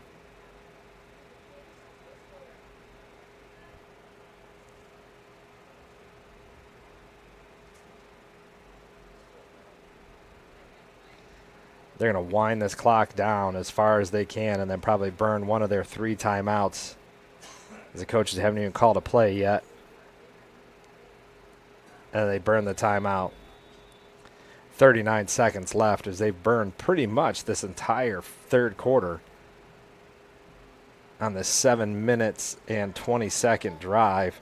They're going to wind this clock down as far as they can and then probably burn one of their 3 timeouts, as the coaches haven't even called a play yet. And they burn the timeout. 39 seconds left as they've burned pretty much this entire third quarter on this 7 minutes and 20-second drive.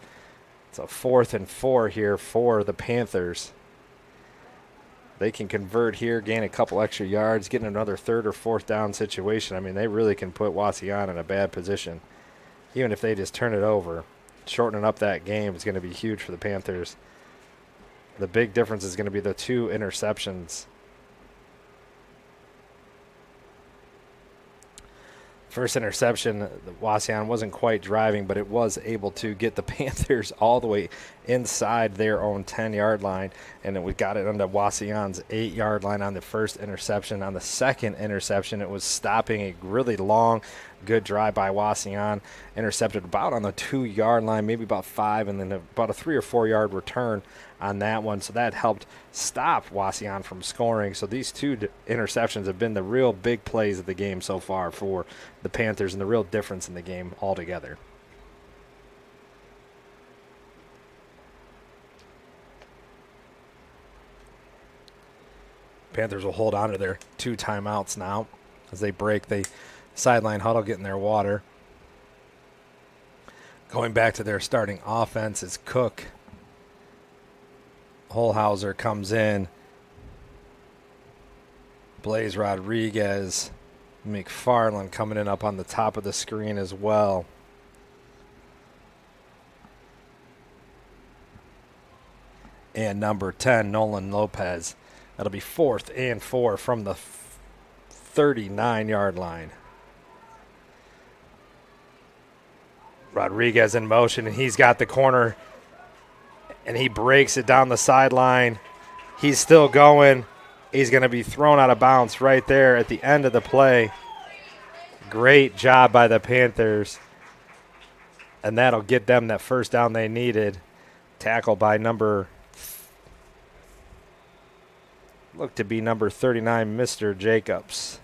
It's a 4th and 4 here for the Panthers. They can convert here, gain a couple extra yards, get in another 3rd or 4th down situation. I mean, they really can put Wauseon in a bad position. Even if they just turn it over, shortening up that game is going to be huge for the Panthers. The big difference is going to be the 2 interceptions. First interception, Wasion wasn't quite driving, but it was able to get the Panthers all the way inside their own 10-yard line, and then we got it onto Wasion's 8-yard line on the first interception. On the second interception, it was stopping a really long, good drive by Wasion, intercepted about on the 2-yard line, maybe about 5, and then about a 3 or 4-yard return on that one. So that helped stop Wasion from scoring. So these two interceptions have been the real big plays of the game so far for the Panthers and the real difference in the game altogether. Panthers will hold on to their 2 timeouts now as they break the sideline huddle, getting their water. Going back to their starting offense is Cook. Holhauser comes in. Blaze Rodriguez. McFarland coming in up on the top of the screen as well. And number 10, Nolan Lopez. That'll be 4th and 4 from the 39-yard line. Rodriguez in motion, and he's got the corner, and he breaks it down the sideline. He's still going. He's going to be thrown out of bounds right there at the end of the play. Great job by the Panthers, and that'll get them that first down they needed. Tackle by number 39, Mr. Jacobs.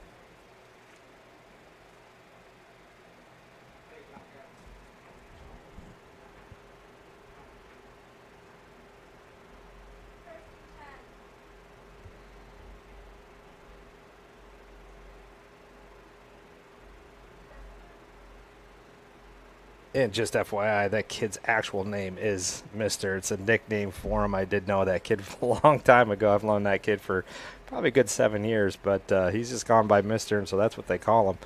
And just FYI, that kid's actual name is Mr. It's a nickname for him. I did know that kid a long time ago. I've known that kid for probably a good 7 years, but he's just gone by Mr., and so that's what they call him.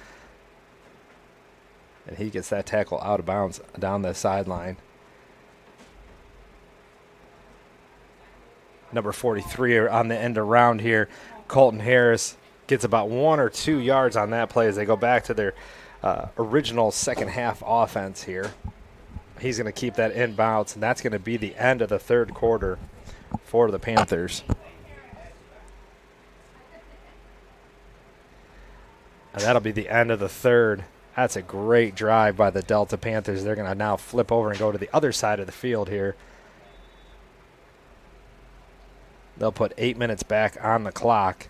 And he gets that tackle out of bounds down the sideline. Number 43 on the end around here, Colton Harris gets about 1 or 2 yards on that play as they go back to their original second half offense here. He's going to keep that inbounds, and that's going to be the end of the third quarter for the Panthers. And that'll be the end of the third. That's a great drive by the Delta Panthers. They're going to now flip over and go to the other side of the field here. They'll put 8 minutes back on the clock.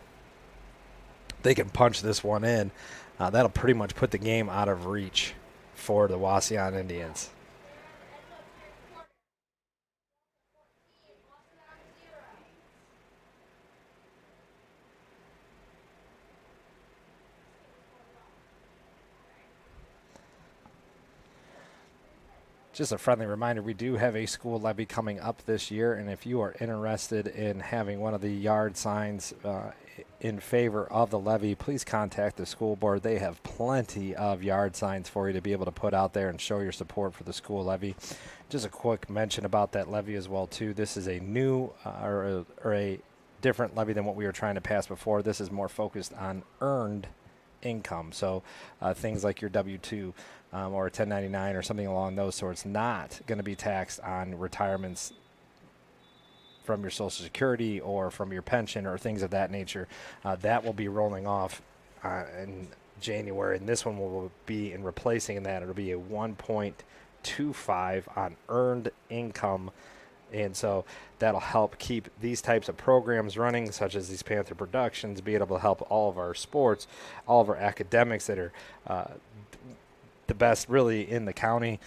They can punch this one in. That'll pretty much put the game out of reach for the Wasion Indians. Just a friendly reminder, we do have a school levy coming up this year, and if you are interested in having one of the yard signs in favor of the levy, please contact the school board. They have plenty of yard signs for you to be able to put out there and show your support for the school levy. Just a quick mention about that levy as well, too. This is a new or a different levy than what we were trying to pass before. This is more focused on earned income, so things like your W-2 or a 1099 or something along those sorts, not going to be taxed on retirements from your Social Security or from your pension or things of that nature. That will be rolling off in January, and this one will be in replacing that. It'll be a 1.25 on earned income, and so that'll help keep these types of programs running, such as these Panther Productions, be able to help all of our sports, all of our academics that are the best really in the county,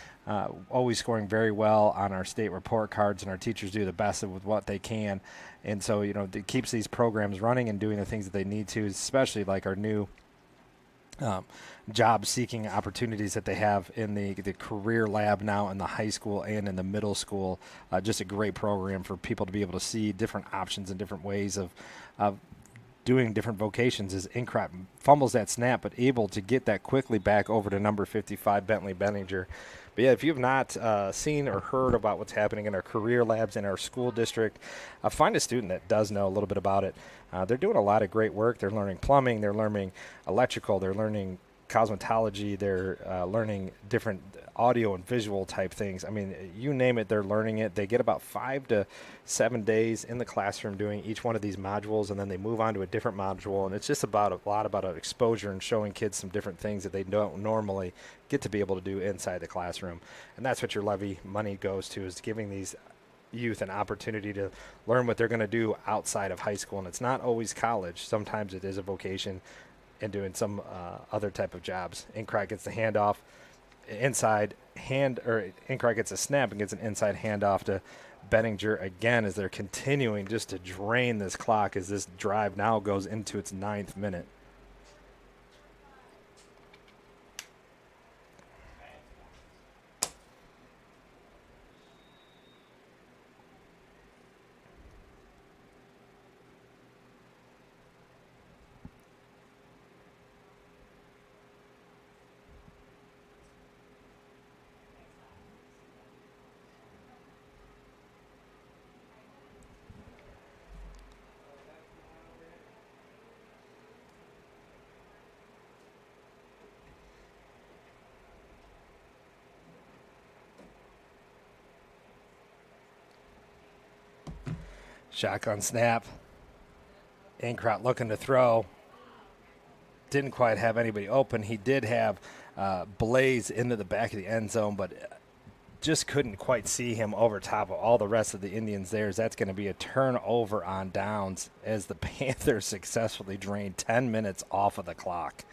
always scoring very well on our state report cards, and our teachers do the best with what they can. And so, you know, it keeps these programs running and doing the things that they need to, especially like our new job-seeking opportunities that they have in the career lab now in the high school and in the middle school. Just a great program for people to be able to see different options and different ways of doing different vocations. As Incrop fumbles that snap, but able to get that quickly back over to number 55, Bentley Benninger. But yeah, if you've not seen or heard about what's happening in our career labs in our school district, find a student that does know a little bit about it. They're doing a lot of great work. They're learning plumbing, they're learning electrical, they're learning cosmetology. They're learning different audio and visual type things. I mean, you name it, they're learning it. They get about 5 to 7 days in the classroom doing each one of these modules, and then they move on to a different module. And it's just about a lot about exposure and showing kids some different things that they don't normally get to be able to do inside the classroom. And that's what your levy money goes to, is giving these youth an opportunity to learn what they're going to do outside of high school. And it's not always college. Sometimes it is a vocation and doing some other type of jobs. Inkrock gets the handoff inside Inkrock gets a snap and gets an inside handoff to Bettinger again, as they're continuing just to drain this clock as this drive now goes into its 9th minute. Shotgun snap. Inkrock looking to throw. Didn't quite have anybody open. He did have Blaze into the back of the end zone, but just couldn't quite see him over top of all the rest of the Indians there. That's going to be a turnover on downs as the Panthers successfully drained 10 minutes off of the clock.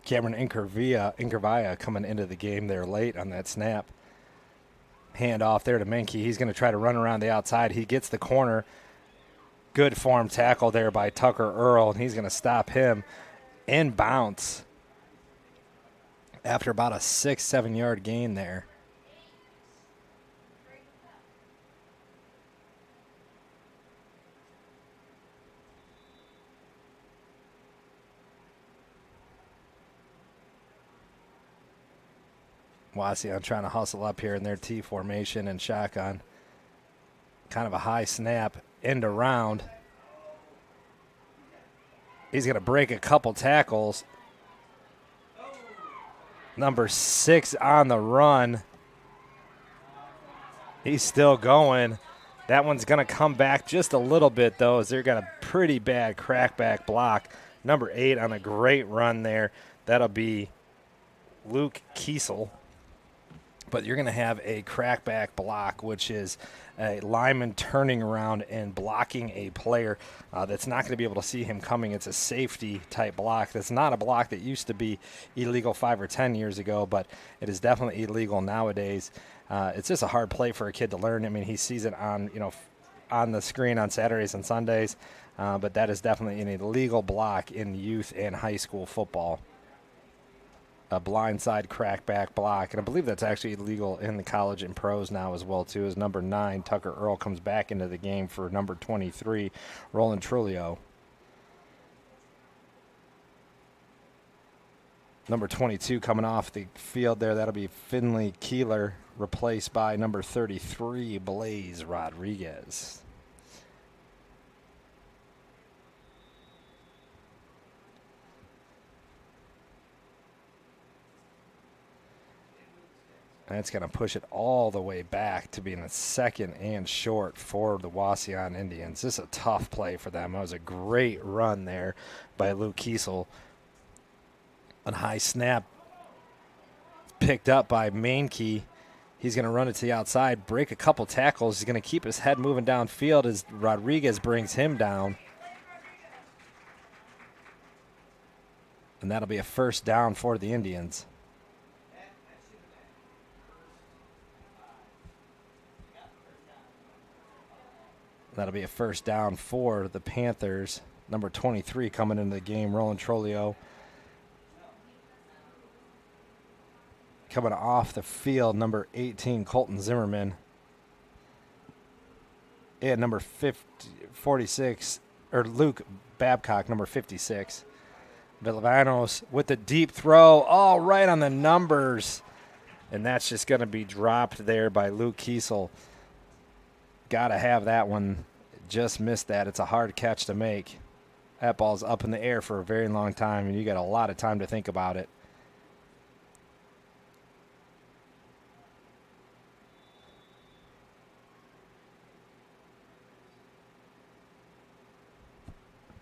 Cameron Inkervia coming into the game there late on that snap. Hand off there to Menke. He's going to try to run around the outside. He gets the corner. Good form tackle there by Tucker Earl, and he's going to stop him in bounce after about a 6-7 yard gain there. Wasion trying to hustle up here in their T formation and shotgun. Kind of a high snap, end around. He's going to break a couple tackles. Number 6 on the run. He's still going. That one's going to come back just a little bit, though, as they've got a pretty bad crackback block. Number 8 on a great run there. That'll be Luke Kiesel. But you're going to have a crackback block, which is a lineman turning around and blocking a player that's not going to be able to see him coming. It's a safety-type block. That's not a block that used to be illegal 5 or 10 years ago, but it is definitely illegal nowadays. It's just a hard play for a kid to learn. I mean, he sees it on the screen on Saturdays and Sundays, but that is definitely an illegal block in youth and high school football. A blindside crackback block, and I believe that's actually illegal in the college and pros now as well too, as number 9 Tucker Earl comes back into the game for number 23 Roland Trulio. Number 22 coming off the field there, that'll be Finley Keeler, replaced by number 33 Blaze Rodriguez. That's going to push it all the way back to being a 2nd and short for the Wasion Indians. This is a tough play for them. It was a great run there by Luke Kiesel. A high snap picked up by Mainkey. He's going to run it to the outside, break a couple tackles. He's going to keep his head moving downfield as Rodriguez brings him down. And that'll be a first down for the Indians. That'll be a first down for the Panthers. Number 23 coming into the game, Roland Trolio. Coming off the field, number 18, Colton Zimmerman. And number 46, or Luke Babcock, number 56. Villanos with the deep throw, all right on the numbers. And that's just going to be dropped there by Luke Kiesel. Got to have that one. Just missed that. It's a hard catch to make. That ball's up in the air for a very long time, and you got a lot of time to think about it.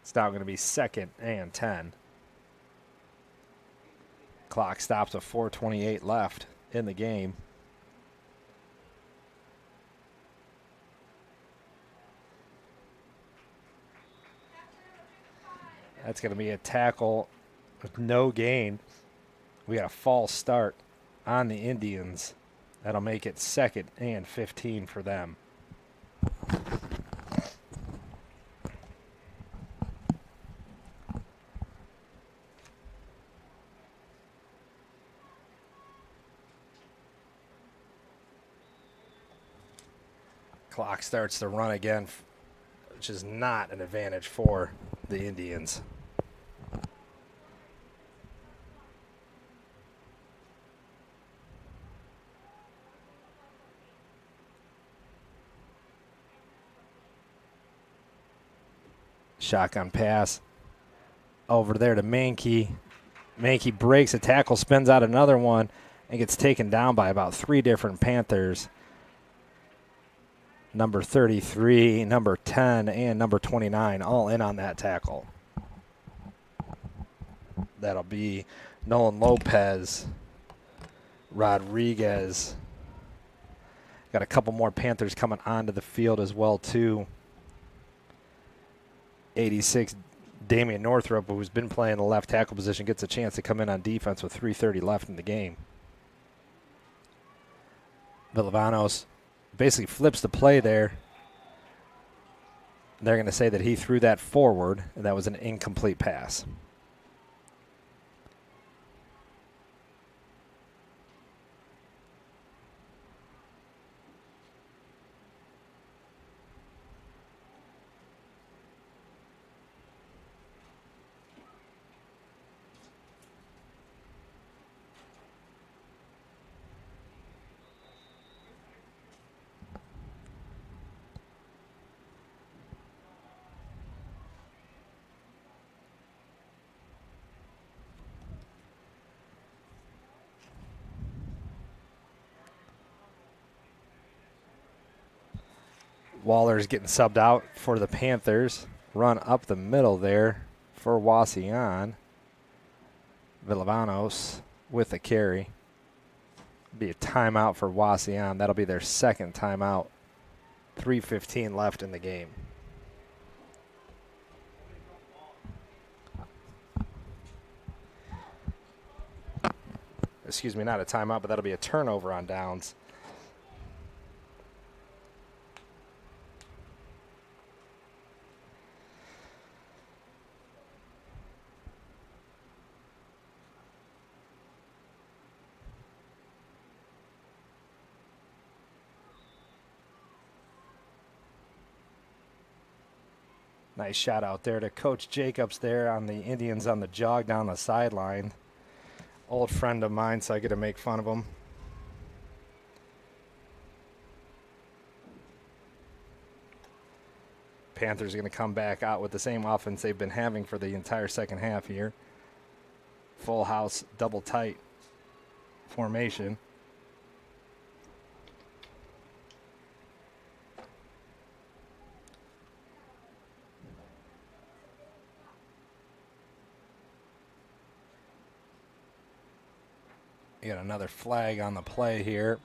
It's now going to be 2nd and 10. Clock stops with 4:28 left in the game. That's going to be a tackle with no gain. We got a false start on the Indians. That'll make it 2nd and 15 for them. Clock starts to run again, which is not an advantage for the Indians. Shotgun pass over there to Mankey. Mankey breaks a tackle, spins out another one, and gets taken down by about 3 different Panthers. Number 33, number 10, and number 29 all in on that tackle. That'll be Nolan Lopez, Rodriguez. Got a couple more Panthers coming onto the field as well, too. 86, Damian Northrup, who's been playing the left tackle position, gets a chance to come in on defense with 3:30 left in the game. Villanos basically flips the play there. They're going to say that he threw that forward, and that was an incomplete pass. Waller's getting subbed out for the Panthers. Run up the middle there for Wasion. Villanos with a carry. Be a timeout for Wasion. That'll be their 2nd timeout. 3:15 left in the game. Excuse me, not a timeout, but that'll be a turnover on downs. Nice shot out there to Coach Jacobs there on the Indians on the jog down the sideline. Old friend of mine, so I get to make fun of him. Panthers are going to come back out with the same offense they've been having for the entire second half here. Full house, double tight formation. You got another flag on the play here.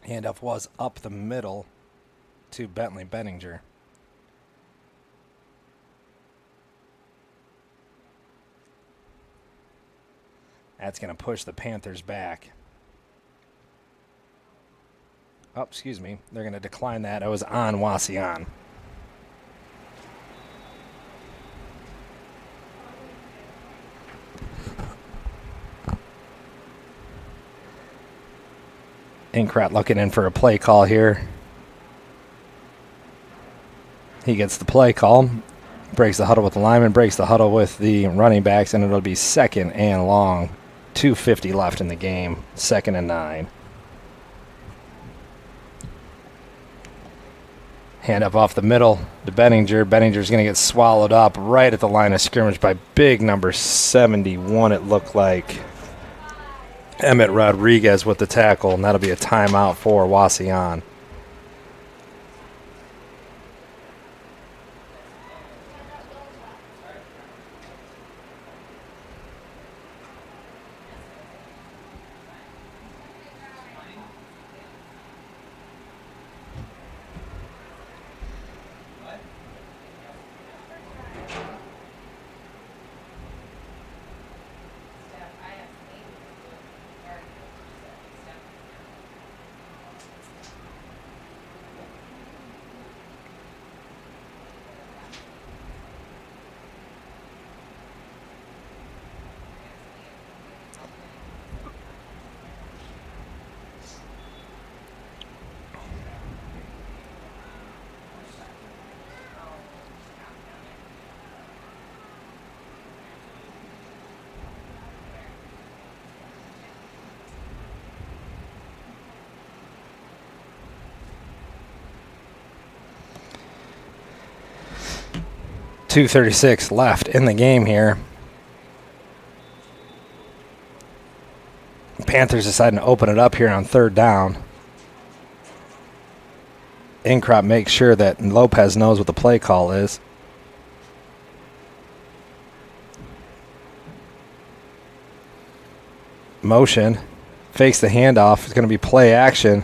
Handoff was up the middle to Bentley Benninger. That's going to push the Panthers back. Oh, excuse me. They're going to decline that. It was on Wasion. Inkrat looking in for a play call here. He gets the play call, breaks the huddle with the lineman, breaks the huddle with the running backs, and it'll be 2nd and long. 2:50 left in the game, 2nd and 9. Hand up off the middle to Benninger. Benninger's going to get swallowed up right at the line of scrimmage by big number 71, it looked like. Emmett Rodriguez with the tackle, and that'll be a timeout for Wauseon. .236 left in the game here. Panthers deciding to open it up here on 3rd down. Inkrat makes sure that Lopez knows what the play call is. Motion. Fakes the handoff. It's going to be play action.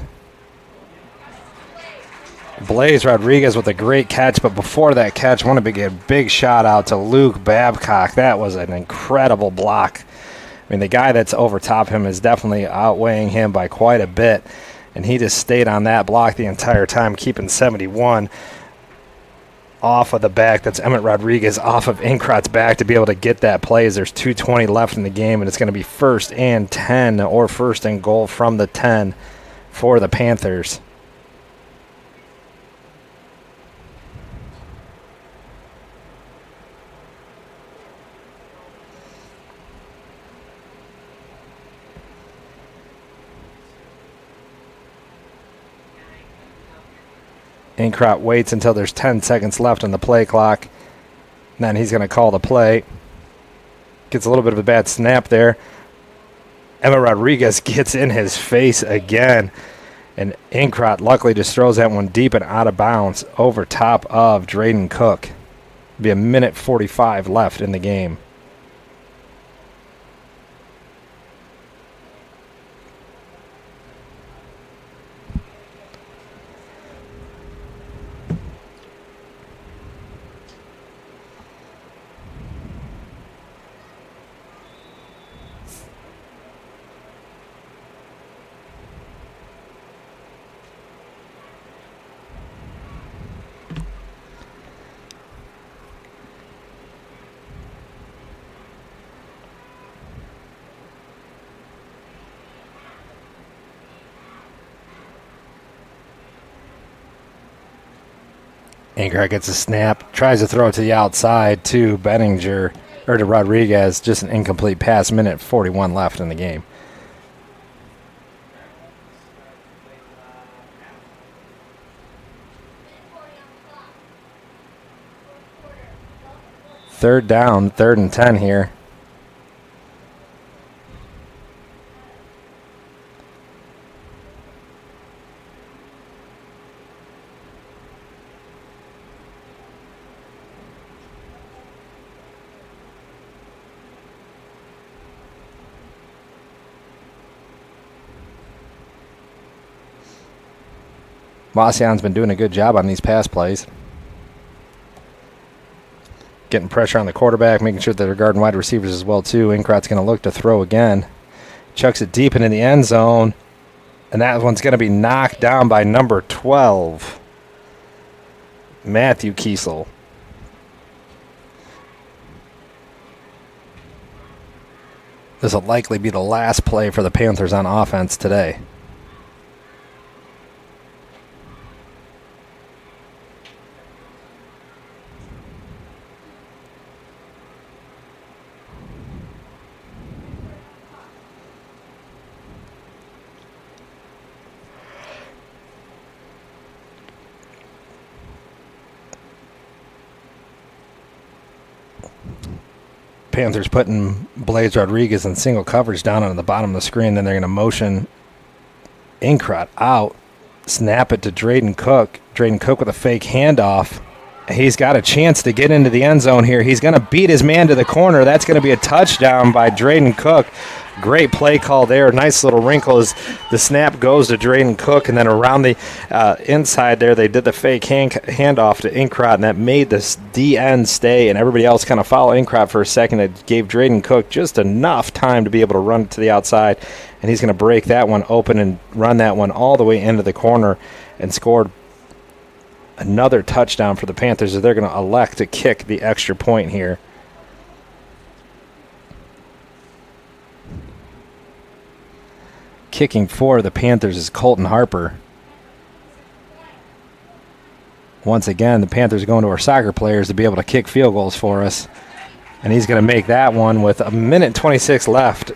Blaze Rodriguez with a great catch, but before that catch, I want to give a big shout out to Luke Babcock. That was an incredible block. I mean, the guy that's over top him is definitely outweighing him by quite a bit, and he just stayed on that block the entire time, keeping 71 off of the back. That's Emmett Rodriguez off of Inkrat's back to be able to get that play as there's 2:20 left in the game, and it's going to be 1st and 10 or 1st and goal from the 10 for the Panthers. Inkrat waits until there's 10 seconds left on the play clock. And then he's going to call the play. Gets a little bit of a bad snap there. Emma Rodriguez gets in his face again. And Inkrat luckily just throws that one deep and out of bounds over top of Drayden Cook. Be a minute 45 left in the game. Inkrat gets a snap, tries to throw it to the outside to Benninger, or to Rodriguez, just an incomplete pass, minute 41 left in the game. Third down, 3rd and 10 here. Wauseon's been doing a good job on these pass plays. Getting pressure on the quarterback, making sure that they're guarding wide receivers as well, too. Inkrat's going to look to throw again. Chucks it deep into the end zone. And that one's going to be knocked down by number 12, Matthew Kiesel. This will likely be the last play for the Panthers on offense today. Panthers putting Blaze Rodriguez in single coverage down on the bottom of the screen. Then they're going to motion Inkrot out, snap it to Drayden Cook. Drayden Cook with a fake handoff. He's got a chance to get into the end zone here. He's going to beat his man to the corner. That's going to be a touchdown by Drayden Cook. Great play call there. Nice little wrinkle as the snap goes to Drayden Cook, and then around the inside there, they did the fake handoff to Inkrot, and that made this DN stay, and everybody else kind of follow Inkrot for a second. It gave Drayden Cook just enough time to be able to run it to the outside, and he's going to break that one open and run that one all the way into the corner and scored another touchdown for the Panthers as they're going to elect to kick the extra point here. Kicking for the Panthers is Colton Harper. Once again, the Panthers are going to our soccer players to be able to kick field goals for us. And he's going to make that one with a minute 26 left.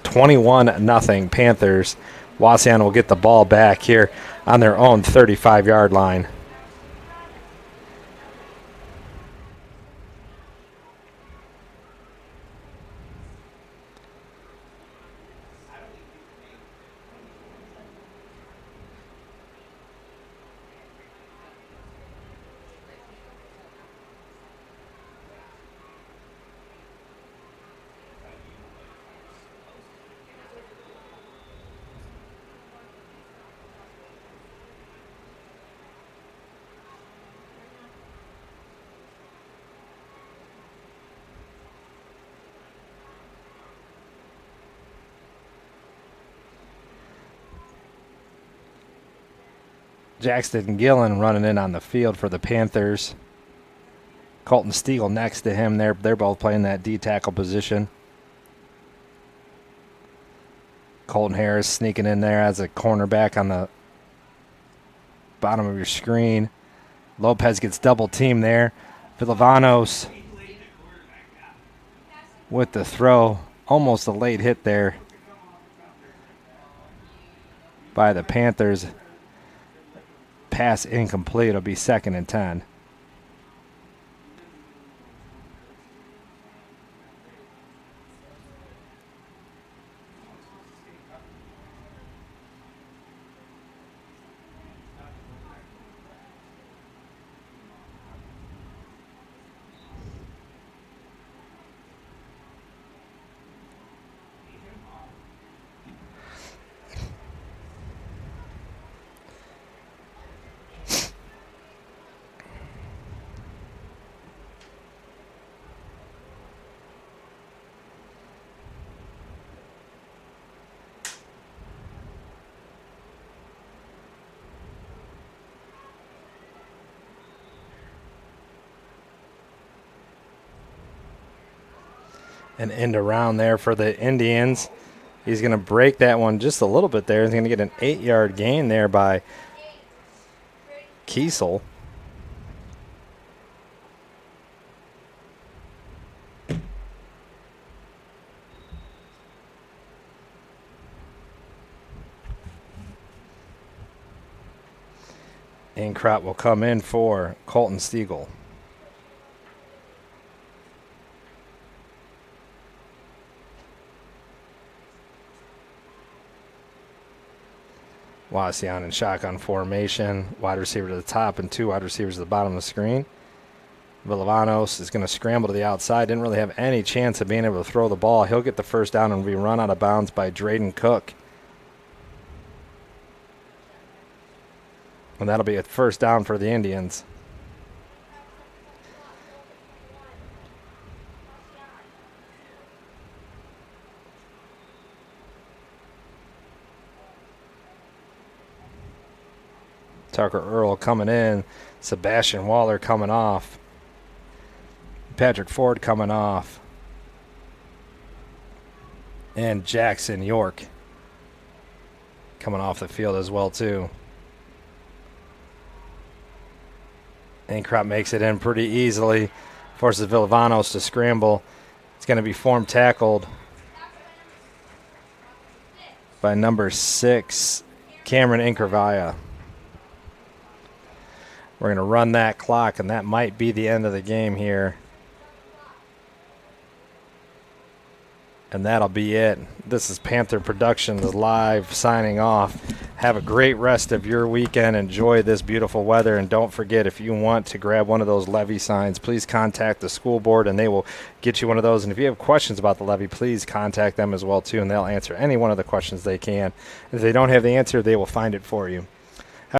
21-0 Panthers. Wauseon will get the ball back here on their own 35-yard line. Jackson Gillen running in on the field for the Panthers. Colton Stiegel next to him. They're both playing that D tackle position. Colton Harris sneaking in there as a cornerback on the bottom of your screen. Lopez gets double teamed there. Villavanos with the throw. Almost a late hit there by the Panthers. Pass incomplete. It'll be 2nd and 10. An end around there for the Indians. He's going to break that one just a little bit there. He's going to get an 8-yard gain there by Kiesel. Inkrot will come in for Colton Stiegel. Wauseon in shotgun formation. Wide receiver to the top and 2 wide receivers at the bottom of the screen. Villavanos is going to scramble to the outside. Didn't really have any chance of being able to throw the ball. He'll get the first down and be run out of bounds by Drayden Cook. And that'll be a first down for the Indians. Tucker Earl coming in. Sebastian Waller coming off. Patrick Ford coming off. And Jackson York coming off the field as well, too. Inkrot makes it in pretty easily. Forces Villavanos to scramble. It's going to be form tackled by number 6, Cameron Inkervaya. We're going to run that clock, and that might be the end of the game here. And that'll be it. This is Panther Productions live signing off. Have a great rest of your weekend. Enjoy this beautiful weather. And don't forget, if you want to grab one of those levee signs, please contact the school board and they will get you one of those. And if you have questions about the levee, please contact them as well, too, and they'll answer any one of the questions they can. If they don't have the answer, they will find it for you.